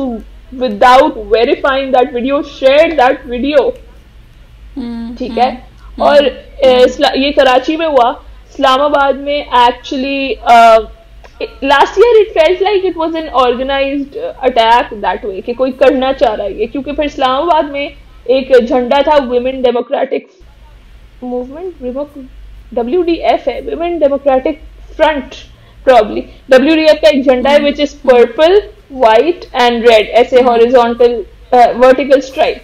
without verifying that video shared that video, ठीक है. और ये कराची में हुआ. इस्लामाबाद में actually last year it felt like it was an organized attack that way कि कोई करना चाह रहा है ये, क्योंकि फिर इस्लामाबाद में एक झंडा था वुमेन डेमोक्रेटिक मूवमेंट, WDF है, women democratic front, probably WDF का एक झंडा है which is purple, white and red, ऐसे हॉरिजॉन्टल वर्टिकल स्ट्राइप.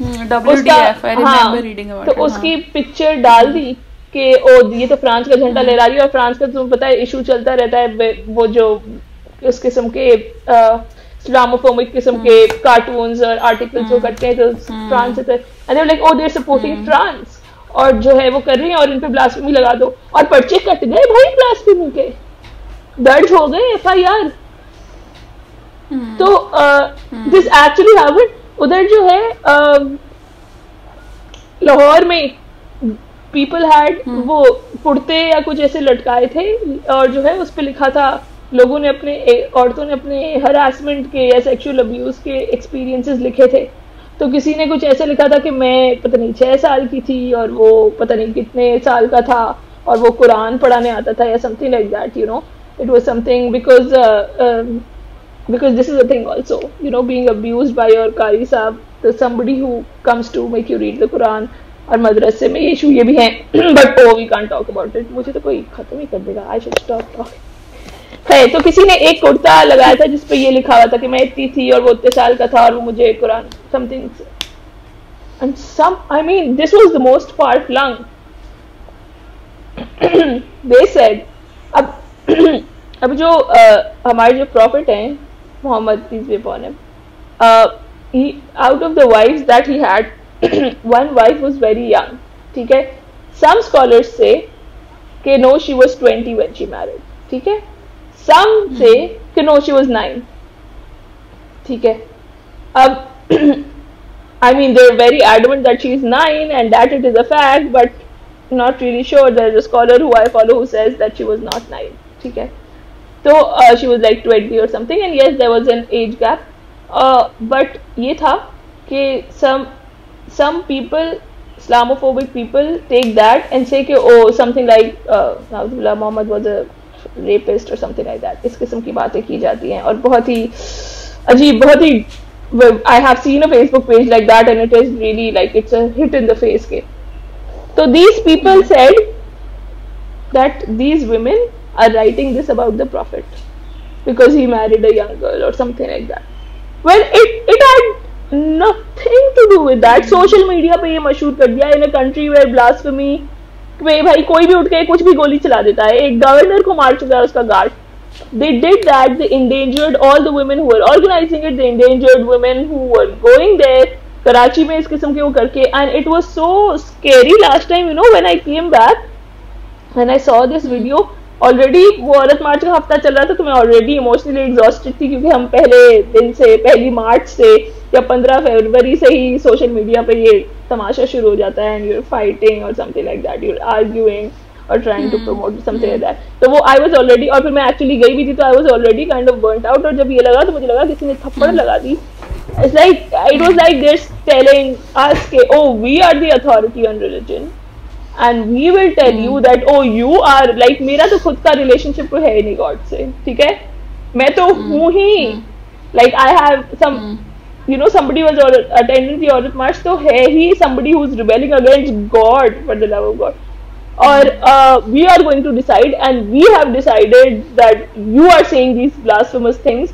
तो उसकी पिक्चर डाल दी कि ओ ये तो फ्रांस का झंडा लहरा रही है. और फ्रांस का तुम्हें पता है इशू चलता रहता है, वो जो उस किस्म के इस्लामोफोबिक किस्म के कार्टून्स और आर्टिकल्स वो करते हैं, तो फ्रांस से and like oh they are supporting France, और जो है वो कर रही है और इन पे ब्लास्फेमी लगा दो. और पर्चे कट गए भाई ब्लास्फेमी के, दर्ज हो गए FIR. तो दिस एक्चुअली हैपेंड. उधर जो है लाहौर में पीपल हैड वो कुर्ते या कुछ ऐसे लटकाए थे और जो है उस पर लिखा था, लोगों ने अपने औरतों ने अपने हरासमेंट के या सेक्सुअल अब्यूज के एक्सपीरियंसेस लिखे थे. तो किसी ने कुछ ऐसा लिखा था कि मैं पता नहीं 6 साल की थी और वो पता नहीं कितने साल का था और वो कुरान पढ़ाने आता था या something like that, you know. It was something because this is a thing also, you know, being abused by your Qari Saab, somebody who comes to make you read the Quran. और मदरसे में ये issue ये भी है, but oh we can't talk about it. मुझे तो कोई खत्म ही कर देगा. I should stop talking. है तो किसी ने एक कुर्ता लगाया था जिसपे ये लिखा हुआ था कि मैं इतनी थी और वो इतने साल का था और वो मुझे Quran something, and some, I mean this was the most far flung. They said अब जो हमारे जो प्रॉफिट हैं Mohammad peace be upon him, out of the wives that he had, one wife was very young, ठीक है. Some scholars say कि no she was 20 when she married, ठीक है. Some say कि no she was 9, ठीक है. अब I mean they're very adamant that she is 9 and that it is a fact, but not really sure. There's a scholar who I follow who says that she was not 9, ठीक है. So she was like 20 or something, and yes there was an age gap, but ये था कि some people, Islamophobic people, take that and say कि oh something like Muhammad was a rapist or something like that. इस किस्म की बातें की जाती हैं और बहुत ही अजीब, बहुत ही I have seen a Facebook page like that and it is really like it's a hit in the face के. So these people said that these women are writing this about the Prophet because he married a young girl or something like that. Well, it had nothing to do with that. Social media पे ये मशहूर कर दिया in a country where blasphemy पे भाई कोई भी उठ के कुछ भी गोली चला देता है. एक गवर्नर को मार चुका है उसका guard. They did that. They endangered all the women who were organizing it. They endangered women who were going there. Karachi में इस किस्म के वो करके, and it was so scary last time, you know, when I came back and I saw this video. Already वो औरत मार्च का हफ्ता चल रहा था तो मैं ऑलरेडी इमोशनली एग्जॉस्टेड थी क्योंकि हम पहले दिन से, पहली मार्च से या 15 फरवरी से ही सोशल मीडिया पे ये तमाशा शुरू हो जाता है, एंड यू आर फाइटिंग और something like that, you are arguing और trying to promote something like that. तो वो आई वाज ऑलरेडी, और फिर मैं एक्चुअली गई भी थी तो I was already kind of burnt out. और जब ये लगा तो मुझे लगा किसी ने थप्पड़ लगा दी. It's like it was like this telling us के oh we are the authority on religion and we will tell you that oh you are like, मेरा तो खुद का रिलेशनशिप तो है नहीं गॉड से, ठीक है, मैं तो हूँ ही, like I have some you know somebody was attending the Aurat March, तो है ही somebody who's rebelling against God for the love of God. Or we are going to decide and we have decided that you are saying these blasphemous things,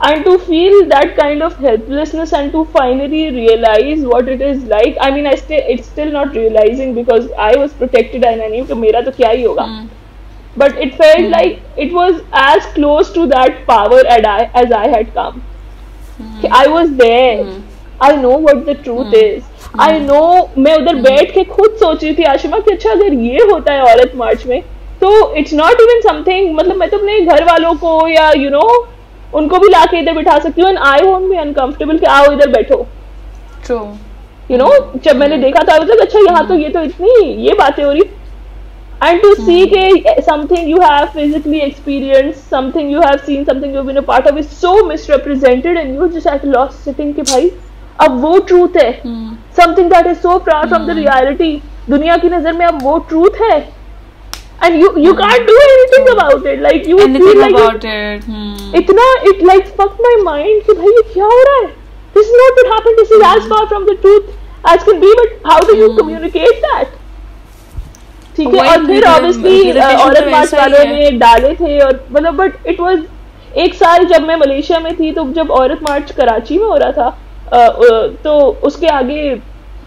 and to feel that kind of helplessness and to finally realize what it is like. I mean it's still not realizing because I was protected and I knew कि मेरा तो क्या ही होगा, but it felt like it was as close to that power as I had come. I was there, I know what the truth is. I know, मैं उधर बैठ के खुद सोच रही थी आशिमा कि अच्छा अगर ये होता है औरत मार्च में तो it's not even something, मतलब मैं तो अपने घर वालों को या you know उनको भी लाके इधर बिठा सकती हूँ, and I won't be uncomfortable कि आओ इधर बैठो. True. You know, जब मैंने देखा था मतलब अच्छा यहाँ तो ये तो इतनी ये बातें हो रही, and to see कि something you have physically experienced, something you have seen, something you've been a part of is so misrepresented and you're just at loss sitting कि भाई अब वो truth है, something that is so far from the reality, दुनिया की नजर में अब वो truth है, and you can't do anything about it, like you feel like about it. इतना it like fucked my mind कि भाई ये क्या हो रहा है, this is not what happened, this is as far from the truth as can be, but how do you communicate that? ठीक है. और फिर obviously औरत मार्च वालों ने डाले थे और मतलब but it was एक साल जब मैं मलेशिया में थी तो जब औरत मार्च कराची में हो रहा था तो उसके आगे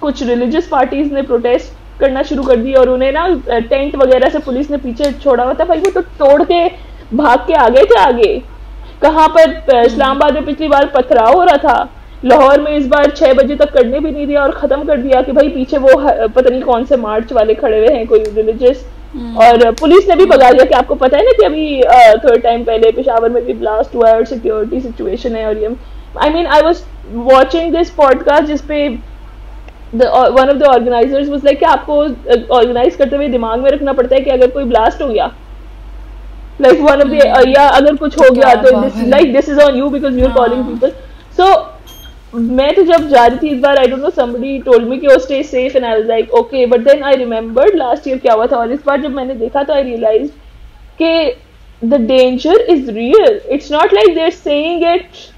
कुछ रिलीजियस पार्टीज ने प्रोटेस्ट करना शुरू कर दिया और उन्हें ना टेंट वगैरह से पुलिस ने पीछे छोड़ा हुआ था. भाई वो तो तोड़ के भाग के आ गए थे आगे. कहाँ पर इस्लामाबाद में पिछली बार पथराव हो रहा था, लाहौर में इस बार 6 बजे तक करने भी नहीं दिया और खत्म कर दिया कि भाई पीछे वो पता नहीं कौन से मार्च वाले खड़े हुए हैं कोई रिलीजियस, और पुलिस ने भी भगा दिया कि आपको पता है ना कि अभी थोड़े टाइम पहले पेशावर में भी ब्लास्ट हुआ है और सिक्योरिटी सिचुएशन है. और ये आई mean I was watching this podcast जिसपे one of the organizers was like कि आपको ऑर्गेनाइज करते हुए दिमाग में रखना पड़ता है कि अगर कोई ब्लास्ट हो गया like one of the या अगर कुछ हो गया तो this is on you because you're calling people. So मैं तो जब जा रही थी इस बार I don't know somebody told me कि oh stay safe and I was like okay, but then I remembered last year क्या हुआ था और इस बार जब मैंने देखा तो I realized कि the danger is real. It's not like they're saying it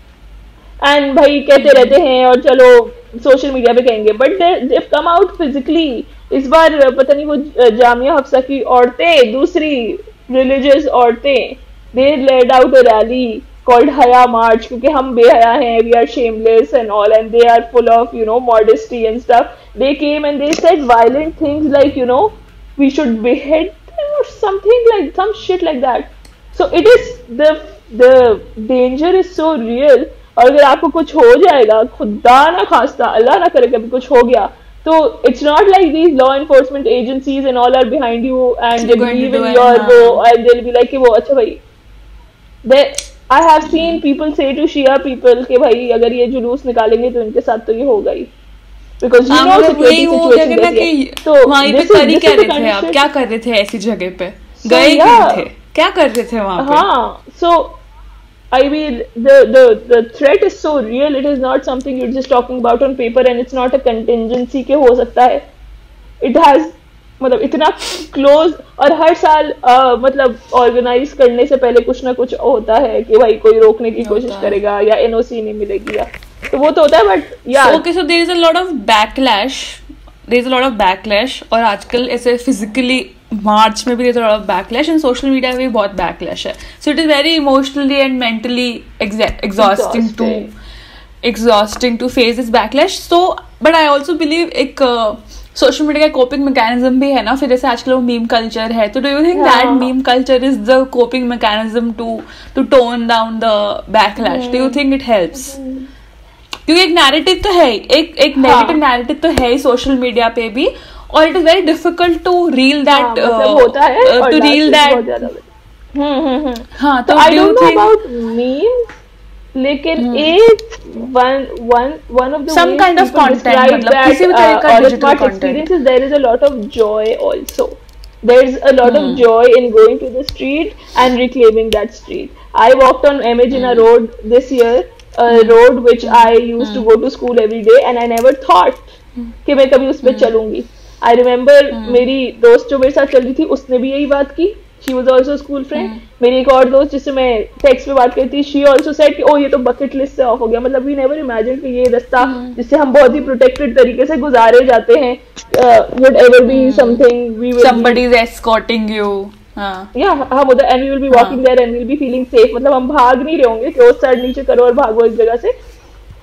and भाई कहते रहते हैं और चलो सोशल मीडिया पे कहेंगे, but they come out physically. इस बार पता नहीं वो जामिया हफ्सा की औरतें, दूसरी रिलीजियस औरतें, they laid out a rally called Haya March क्योंकि हम बेहया हैं, we are shameless and all, and they are full of you know modesty and stuff. They came and they said violent things like you know we should behead them or something like some shit like that. So it is the danger is so real. और अगर आपको कुछ हो जाएगा, खुदा ना खास्ता, अल्लाह ना करे कभी कुछ हो गया, So it's not like these law enforcement agencies and all are behind you and they Going to believe do in it, your हाँ. wo and they'll be like कि वो अच्छा भाई. I have seen people say to Shia people कि भाई अगर ये जुलूस निकालेंगे तो इनके साथ तो ये होगा ही. Because you know मतलब वही security वो क्या situation कहना कैसी है. कि तो वहीं पे this is कर ही this क्या is the रहे थे आप, condition. क्या कर रहे थे ऐसी जगह पे, So, गए yeah. क्यों थे, क्या कर रहे थे वहां पे. हाँ, so I mean the threat is so real. It is not something you're just talking about on paper and it's not a contingency के हो सकता है. It has मतलब इतना क्लोज और हर साल मतलब ऑर्गेनाइज करने से पहले कुछ ना कुछ होता है कि भाई कोई रोकने की कोशिश करेगा या एनओसी नहीं मिलेगी या तो वो तो होता है बट या okay so there is a lot of backlash और आजकल ऐसे फिजिकली मार्च में भी there is a lot of backlash and social media में भी बहुत बैकलैश है. So it is very emotionally and mentally exhausting to face this backlash. So but I also believe एक सोशल मीडिया का coping mechanism भी है ना, फिर जैसे आजकल वो मीम कल्चर है, तो do you think that meme culture is the coping mechanism to tone down the backlash? Do you think it helps? क्योंकि एक नैरेटिव तो है, एक नेगेटिव नैरेटिव तो है ही सोशल मीडिया पे भी, और it is very difficult to reel that होता है टू रील दैट. हाँ, तो I don't know about memes, लेकिन एक one of the some ways kind of people content, describe मतलब that किसी भी तरह का Aurat digital March content. experience is there is a lot of joy also. There's a lot of joy in going to the street and reclaiming that street. I walked on Imagina Road this year, a road which I used to go to school every day, and I never thought कि मैं कभी उस पे चलूंगी. I remember मेरी दोस्त जो मेरे साथ चल रही थी उसने भी यही बात की. She was also a school friend. मेरी एक और दोस्त जिससे मैं टेक्स्ट पे बात करती, she also said कि ये तो बकेट लिस्ट से ऑफ हो गया. मतलब we never imagined कि ये रास्ता जिससे हम बहुत ही प्रोटेक्टेड तरीके से गुजारे जाते हैं would ever be something we will somebody is escorting you. yeah, हम उधर and we will be walking there and we will be feeling safe. मतलब हम भाग नहीं रहे होंगे कि उस साइड नीचे करो और भागो इस जगह से.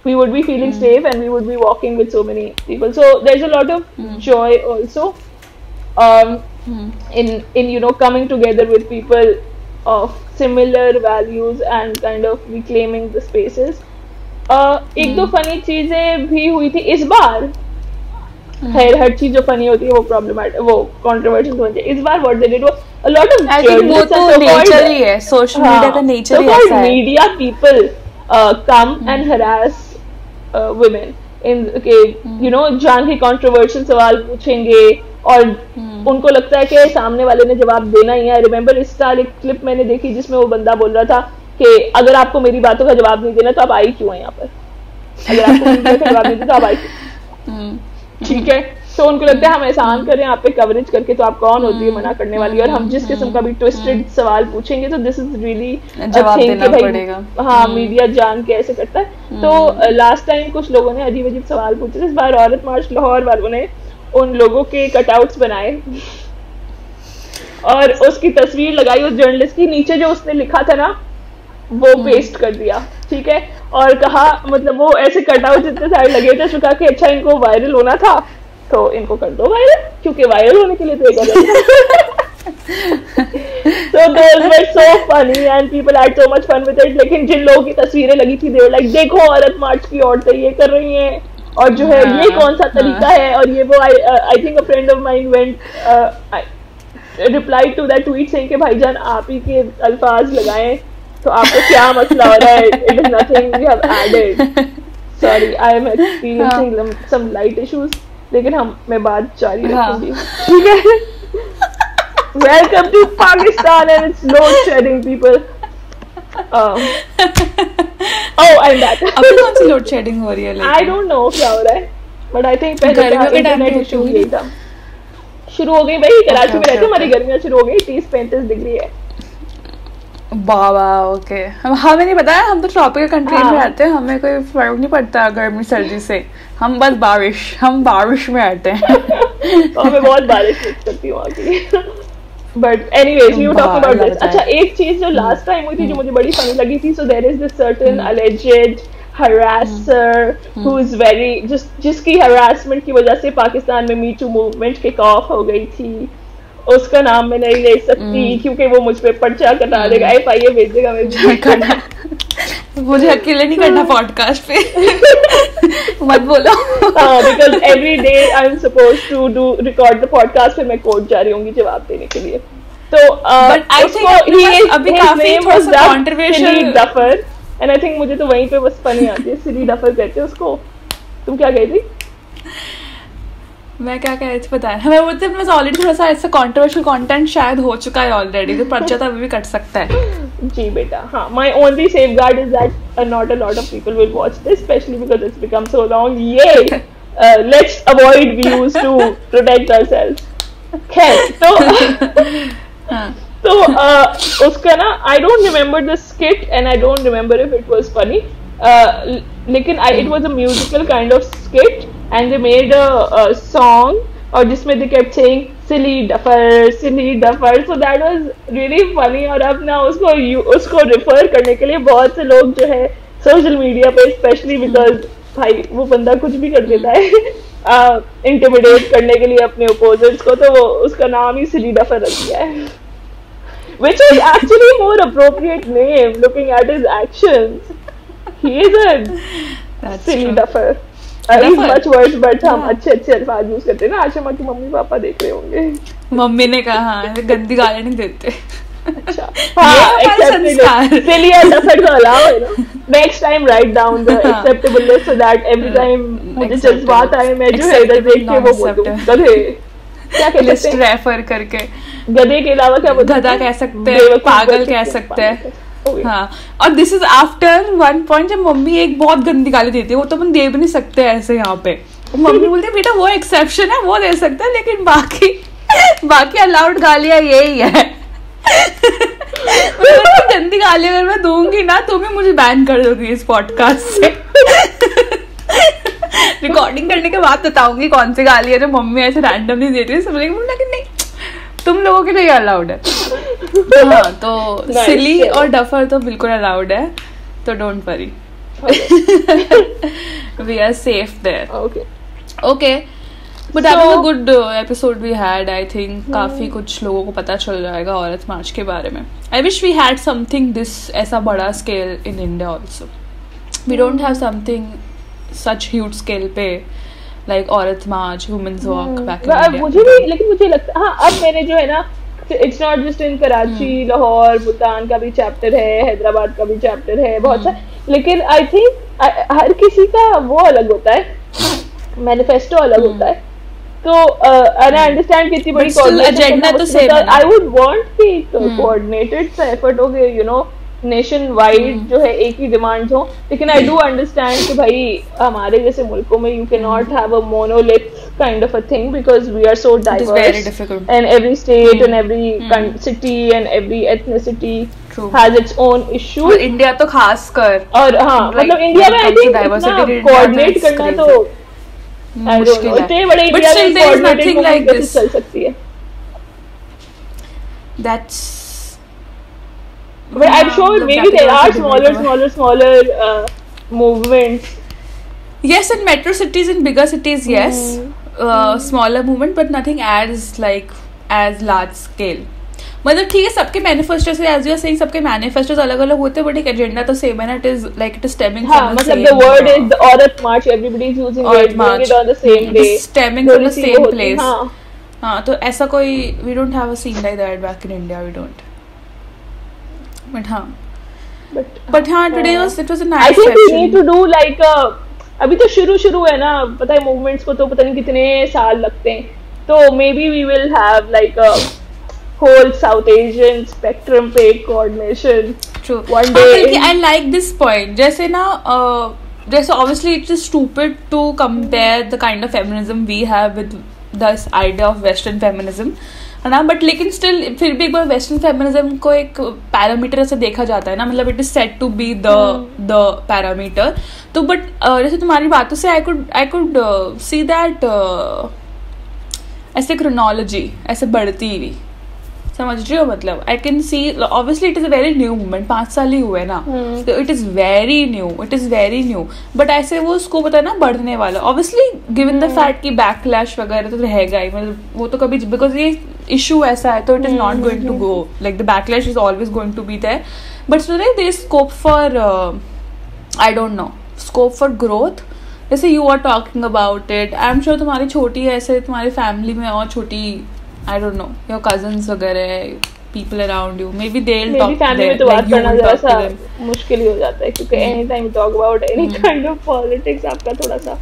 We would be feeling safe and we would be walking with so many people. So there's a lot of joy also. In you know coming together with people of similar values and kind of reclaiming the spaces. एक दो funny चीजें भी हुई थी इस बार. हर चीज जो funny होती है वो प्रॉब्लमेटिक वो कंट्रोवर्शियल होती है. इस बार what they did was a lot of वो तो नेचर ही है, सोशल मीडिया का नेचर ही ऐसा है. Media people come and harass women in okay you know जान के कंट्रोवर्शियल सवाल पूछेंगे और उनको लगता है कि सामने वाले ने जवाब देना ही है. आई रिमेम्बर इसका एक क्लिप मैंने देखी जिसमें वो बंदा बोल रहा था कि अगर आपको मेरी बातों का जवाब नहीं देना तो आप आई क्यों हैं यहाँ पर, अगर आपको मेरी बातों का जवाब नहीं देना तो आप आई क्यों. ठीक है, तो उनको लगता है हम एहसान करें आप पे कवरेज करके तो आप कौन होती है मना करने वाली. और हम जिस किस्म का भी ट्विस्टेड सवाल पूछेंगे तो दिस इज रियली जवाब देना पड़ेगा. हाँ, मीडिया जान के ऐसे करता है. तो लास्ट टाइम कुछ लोगों ने अजीब अजीब सवाल पूछे. इस बार औरत मार्च लाहौर वालों ने उन लोगों के कटआउट्स बनाए और उसकी तस्वीर लगाई उस जर्नलिस्ट की. नीचे जो उसने लिखा था ना वो पेस्ट कर दिया. ठीक है, और कहा मतलब वो ऐसे कटआउट जितने सारे लगे थे उसने कहा कि अच्छा इनको वायरल होना था तो इनको कर दो वायरल, क्योंकि वायरल होने के लिए तो so those were so funny and people had so much fun with it. लेकिन जिन लोगों की तस्वीरें लगी थी they were like देखो औरत मार्च की औरतें ये कर रही हैं और जो है ये कौन सा तरीका है. और ये वो I think a friend of mine went replied to that tweet saying कि भाईजान आप ही के अल्फाज लगाएं तो आपको क्या मसला हो रहा है. It is nothing we have added. Sorry, I am experiencing some light issues. लेकिन मैं बात जारी रखूंगी. ठीक है. Welcome to Pakistan and it's load shedding people. And that. अभी कौन सी लोड शेडिंग हो रही है? I don't know क्या हो रहा है, but I think पहले इंटरनेट इशू ही था. शुरू हो गई भाई, कराची में रहते हमारी गर्मियाँ शुरू हो गई. 30-35 डिग्री है. बाबा ओके. हमें नहीं पता है, हम तो ट्रॉपिकल कंट्री में रहते हैं, हमें कोई फर्क नहीं पड़ता गर्मी सर्दी से. हम बस बारिश में रहते हैं. मैं बहुत बारिश मिस करती हूँ वहाँ की. But anyways, we were talking about this. अच्छा, एक चीज जो लास्ट टाइम हुई थी जो मुझे बड़ी फनी लगी थी. So there is this certain alleged harasser who is very जिसकी harassment की वजह से पाकिस्तान में Me Too movement kick off हो गई थी. उसका नाम मैं नहीं ले सकती क्योंकि वो मुझ पे पर्चा कटा देगा, FIA भेज देगा. मुझे अकेले नहीं करना पॉडकास्ट पे. मत बोलो। Because every day I'm supposed to record the podcast, फिर मैं कोर्ट जा रही होंगी जवाब देने के लिए। तो But I think अभी काफी थोड़ा सा controversial duffer, and I think मुझे तो वहीं पे बस फनी आती है, सिली डफर कहते हैं उसको। तुम क्या कही थी? मैं क्या कह रही थी पता है, हमें बोलते हैं ऑलरेडी थोड़ा सा ऐसा कंट्रोवर्शियल कंटेंट शायद हो चुका है ऑलरेडी, तो पर्चा तो अभी भी कट सकता है। जी बेटा, हाँ, my only safeguard is that not a lot of people will watch this, especially because it's become so long. Yay! Let's avoid views to protect ourselves. खैर, तो उसका ना, I don't remember the skit and I don't remember if it was funny. लेकिन it was a musical kind of skit and they made a song और जिसमें they kept saying silly duffer, so that was really funny। और अब ना उसको refer करने के लिए बहुत से लोग जो है सोशल मीडिया पे, स्पेशली बिकॉज भाई वो बंदा कुछ भी कर देता है इंटिमिडेट करने के लिए अपने अपोजिट्स को, तो वो उसका नाम ही सिली डफर रख दिया है, which is actually more appropriate name looking at his actions. He is a silly duffer. He's much worse, but हम अच्छे अल्फाज यूज करते हैं ना। आशिमा की मम्मी पापा देख रहे होंगे। मम्मी ने कहा गंदी गाली नहीं देते। अच्छा, हाँ, acceptable. Silly and duffer को allow है ना। Next time write down the acceptable list so that every time मुझे जज्बात आए मैं जो है इधर देख के वो बोलूँ गधे, क्या कहते हैं, लिस्ट रेफर करके गधे के अलावा क्या बोलते हैं, गधा कह सकते हैं, पागल कह सकते हैं। हाँ, और this is after one point जब मम्मी एक बहुत गंदी गाली देती है, वो तो अपन दे भी नहीं सकते ऐसे यहाँ पे। मम्मी बोलती है बेटा वो एक्सेप्शन है, वो दे सकता है, लेकिन बाकी अलाउड गालियां यही है। गंदी गाली अगर मैं दूंगी ना तो भी मुझे बैन कर दोगी इस पॉडकास्ट से। रिकॉर्डिंग करने के बाद बताऊंगी कौन सी गाली है जो मम्मी ऐसे रैंडमली देती है, समझेंगे मुझे कि नहीं तुम लोगों के लिए अलाउड है। हाँ, तो सिली और डफर तो बिल्कुल अलाउड है, तो don't worry, we are safe there. Okay, but that was a good episode we had. I think काफी कुछ लोगों को पता चल जाएगा औरत मार्च के बारे में। I wish we had something this ऐसा बड़ा scale in India also. We don't have something such huge scale पे like Aurat March, women's walk back in India. मुझे भी, लेकिन मुझे लगता है हाँ, अब मैंने जो है ना, it's not just in Karachi, Lahore, Multan का भी चैप्टर है, हैदराबाद का भी चैप्टर है, बहुत सा, लेकिन आई थिंक हर किसी का वो अलग होता है, मैनिफेस्टो अलग होता है। तो आई अंडरस्टैंड कितनी बड़ी एजेंडा तो सेम है। आई वुड वांट कि कोऑर्डिनेटेड सा एफर्ट हो गया, यू नो, नेशन वाइड जो है एक ही डिमांड्स हो, लेकिन आई डू अंडरस्टैंड कि भाई हमारे जैसे मुल्कों में you can not have a monolith kind of a thing because we are so diverse and every state and every city and every ethnicity has its own issue. India तो खास कर, और हाँ मतलब इंडिया में आई थिंक कोऑर्डिनेट करना तो मुश्किल है, इतने बड़े इंडिया में कोऑर्डिनेटेड लाइक दिस चल सकती है। That's But I'm sure maybe there are smaller movements. Yes, in metro cities, in bigger cities, yes, smaller movement, but nothing as large scale. मतलब ठीक है, सबके मैनिफेस्टो से as you are saying सबके मैनिफेस्टोस अलग अलग होते हैं, but एक एजेंडा तो सेम है ना। it is stemming from the मतलब the word is the Aurat March, everybody is using it on the same day, stemming from the same place। हाँ, तो ऐसा कोई we don't have a scene like that back in India, we don't। But today it was a nice I think session. we need to do like अभी तो शुरू है ना, पता है मूवमेंट्स को तो पता नहीं कितने साल लगते हैं, तो maybe we will have like a whole South Asian spectrum पे coordination. True. One day. I like this point. जैसे ना जैसे obviously it is stupid to compare the kind of feminism we have with this idea of Western feminism, है ना, but लेकिन still फिर भी एक बार वेस्टर्न फेमिनिज्म को एक पैरामीटर से देखा जाता है ना, मतलब it is set to be the parameter. तो बट जैसे तुम्हारी बातों से आई कुड सी दैट ऐसे क्रोनोलॉजी ऐसे बढ़ती हुई, समझ रही हो, मतलब I can see obviously it is a very new movement, 5 साल ही हुए ना, तो it is very new, but ऐसे वो उसको पता है ना बढ़ने वाला, ऑब्वियसली गिवन द फैक्ट कि बैकलैश वगैरह तो रहेगा ही, मतलब वो तो कभी, बिकॉज ये इशू ऐसा है तो it is not going to go, like the backlash is always going to be there, but there is scope for I don't know, scope for growth, जैसे you are talking about it, I am sure तुम्हारी छोटी है, ऐसे तुम्हारी family में और छोटी, I don't know, your cousins वगैरह, people around you, maybe they'll talk. मेरी फैमिली में तो बात करना जरा सा मुश्किल ही हो जाता है, क्योंकि any time talk about any kind of politics आपका थोड़ा सा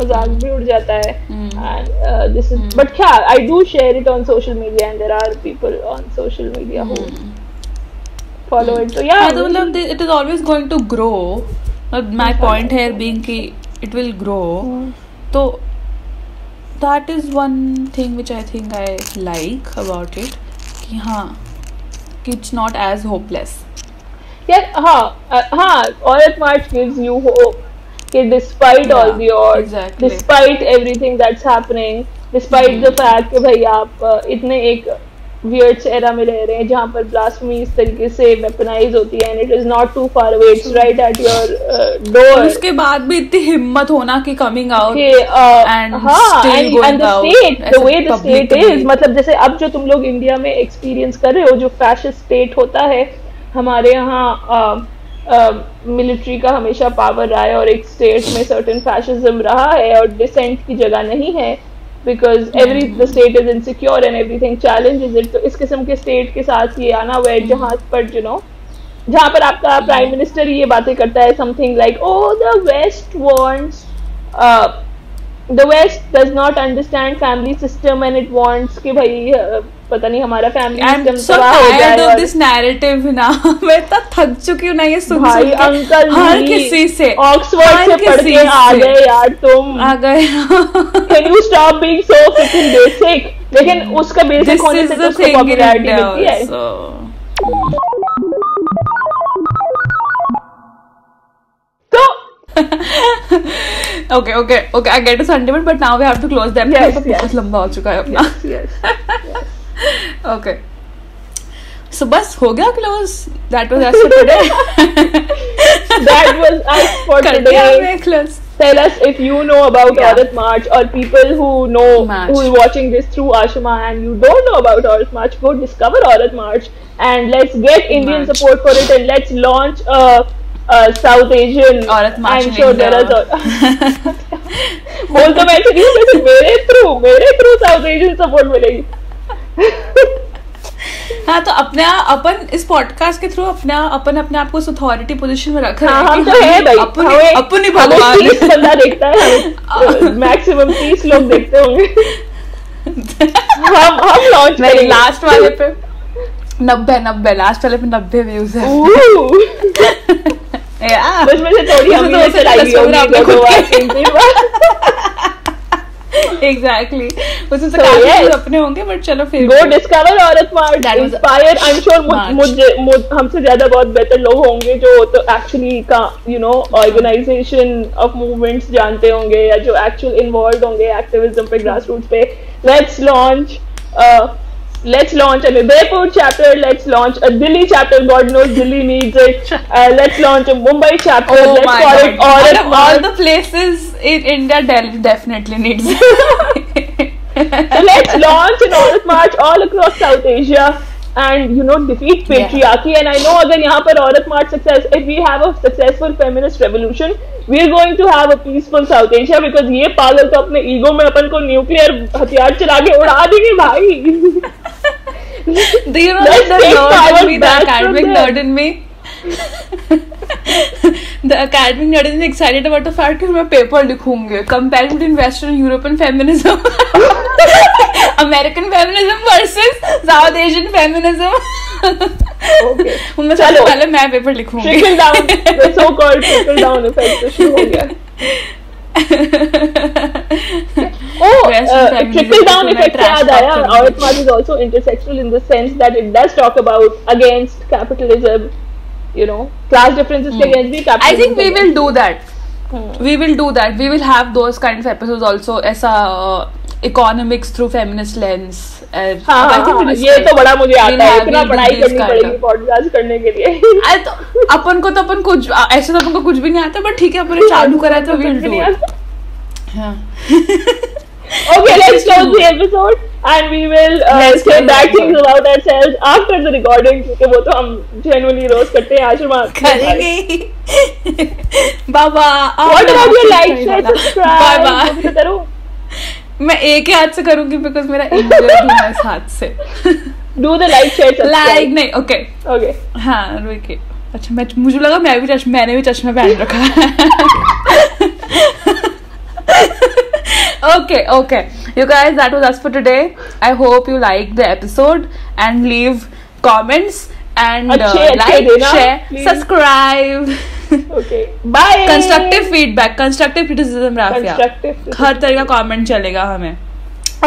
मजाक भी उड़ जाता है. एंड दिस इज, बट क्या, I do share it on social media and there are people on social media who follow it. तो या तो मतलब it is always going to grow. My point here being कि it will grow. तो that is one thing which I think I like about it, कि हाँ, कि it's not as hopeless. यार हाँ, Aurat March gives you hope कि despite all the odds, despite everything that's happening, despite the fact कि भाई आप इतने एक weird era में रह रहे हैं जहाँ पर blasphemy इस तरीके से weaponize होती है, and it is not too far away, it's right at your door. उसके बाद भी इतनी हिम्मत होना कि coming out and still going out. The way the state is, मतलब जैसे अब जो तुम लोग इंडिया में experience कर रहे हो, जो fascist state होता है, हमारे यहाँ मिलिट्री का हमेशा पावर रहा है और एक स्टेट में सर्टेन फैशिज्म रहा है और डिसेंट की जगह नहीं है, because the state is insecure and everything challenges it. तो इस किस्म के स्टेट के साथ ये आना हुआ है जहाँ पर जहाँ पर आपका प्राइम मिनिस्टर ये बातें करता है something like, oh the West does not understand family system and it wants कि भाई पता नहीं हमारा फैमिली सिस्टम तबाह हो जाए. of this narrative ना, मैं इतना थक चुकी हूँ ना ये सुन भाई अंकल हर किसी से, ऑक्सफोर्ड से पढ़ के आ गए यार तुम, आ गए. Can you stop being so freaking basic? लेकिन उसका बेसिक होने से तो उसको पॉपुलैरिटी मिलती है. Okay, I get a sentiment, but now we have to close them. बहुत लंबा हो चुका है अपना. Yes. Okay. So बस हो गया close. That was us for today. That was us for today. Close. Tell us if you know about Aurat March, or people who know who is watching this through Aashima and you don't know about Aurat March, go discover Aurat March and let's get Indian support for it and let's launch a South Asian. Aurat March. I'm sure there is. बोल तो मैं नहीं हूँ, लेकिन मेरे through South Asian support मिलेगी. हाँ, तो अपन इस पॉडकास्ट के थ्रू अपने आप को अथॉरिटी पोजीशन में रख रहे हैं. हम तो है भाई, अपनी भगवान 30 बंदा देखता है, मैक्सिमम 30 लोग देखते होंगे. हम लॉन्च करेंगे. लास्ट वाले पे 90 लास्ट वाले पे 90 व्यूज है. उसमें से थोड़ी हमने चलाई होगी. Exactly. उसमें से काफी अपने होंगे, बट चलो फिर go discover Aurat March, inspire. I'm sure हमसे ज्यादा बहुत बेहतर लोग होंगे जो तो actually का organization of movements जानते होंगे या जो actual involved होंगे activism पे, grassroots पे. Let's launch an Udaipur chapter, let's launch a Delhi chapter, God knows Delhi needs it. Let's launch a Mumbai chapter, let's call it Aurat March. All the places in India, Delhi definitely needs it. So let's launch an Aurat March all across South Asia and defeat patriarchy. And I know अगर यहाँ पर Aurat March success, if we have a successful feminist revolution, we are going to have a peaceful South Asia, because ये पागल तो अपने ego में अपन को nuclear हथियार चला के उड़ा देंगे भाई. Do you know that the academic nerd in me? The academic nerd is excited about the fact कि मैं पेपर लिखूंगी comparing between Western European feminism, American feminism versus South Asian feminism. Okay. चलो पहले मैं पेपर लिखूंगी. Trickle down, the so-called trickle down effect तो शुरू हो गया. Trickle down effect से याद आया. Aurat March is also intersectional in the sense that it does talk about against capitalism, class differences against the capitalism. I think we will do that. We will do that. We will have those kind of episodes also. ऐसा economics through feminist lens. हाँ, ये तो बड़ा मुझे आता है. इतना पढ़ाई करनी पड़ेगी पॉडकास्ट करने के लिए. अपन को कुछ ऐसे तो अपन को कुछ भी नहीं आता, बट ठीक है अपन चालू करा तो we'll do it. Okay, let's close the episode. and we will Let's say go bad record. things about ourselves after the recording, क्योंकि वो तो हम genuinely रोज करते हैं. आशिमा करेंगे. बाबा. What about your like, share, subscribe? Bye bye. वो भी तो करो. मैं एक ही हाथ से करूंगी बिकॉज मेरा इंजर्ड है इस हाथ से. Do the like, share, subscribe. Like नहीं. ओके. Okay. हाँ रुकिए. अच्छा मुझे लगा मैंने भी चश्मा पहन रखा है. Okay. You guys, that was us for today. I hope you liked the episode and leave comments and like, share, please. subscribe. Okay. Bye. Constructive feedback, constructive criticism, Rafia. हर तरह का comment चलेगा हमें.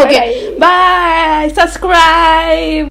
Okay. Bye. Subscribe.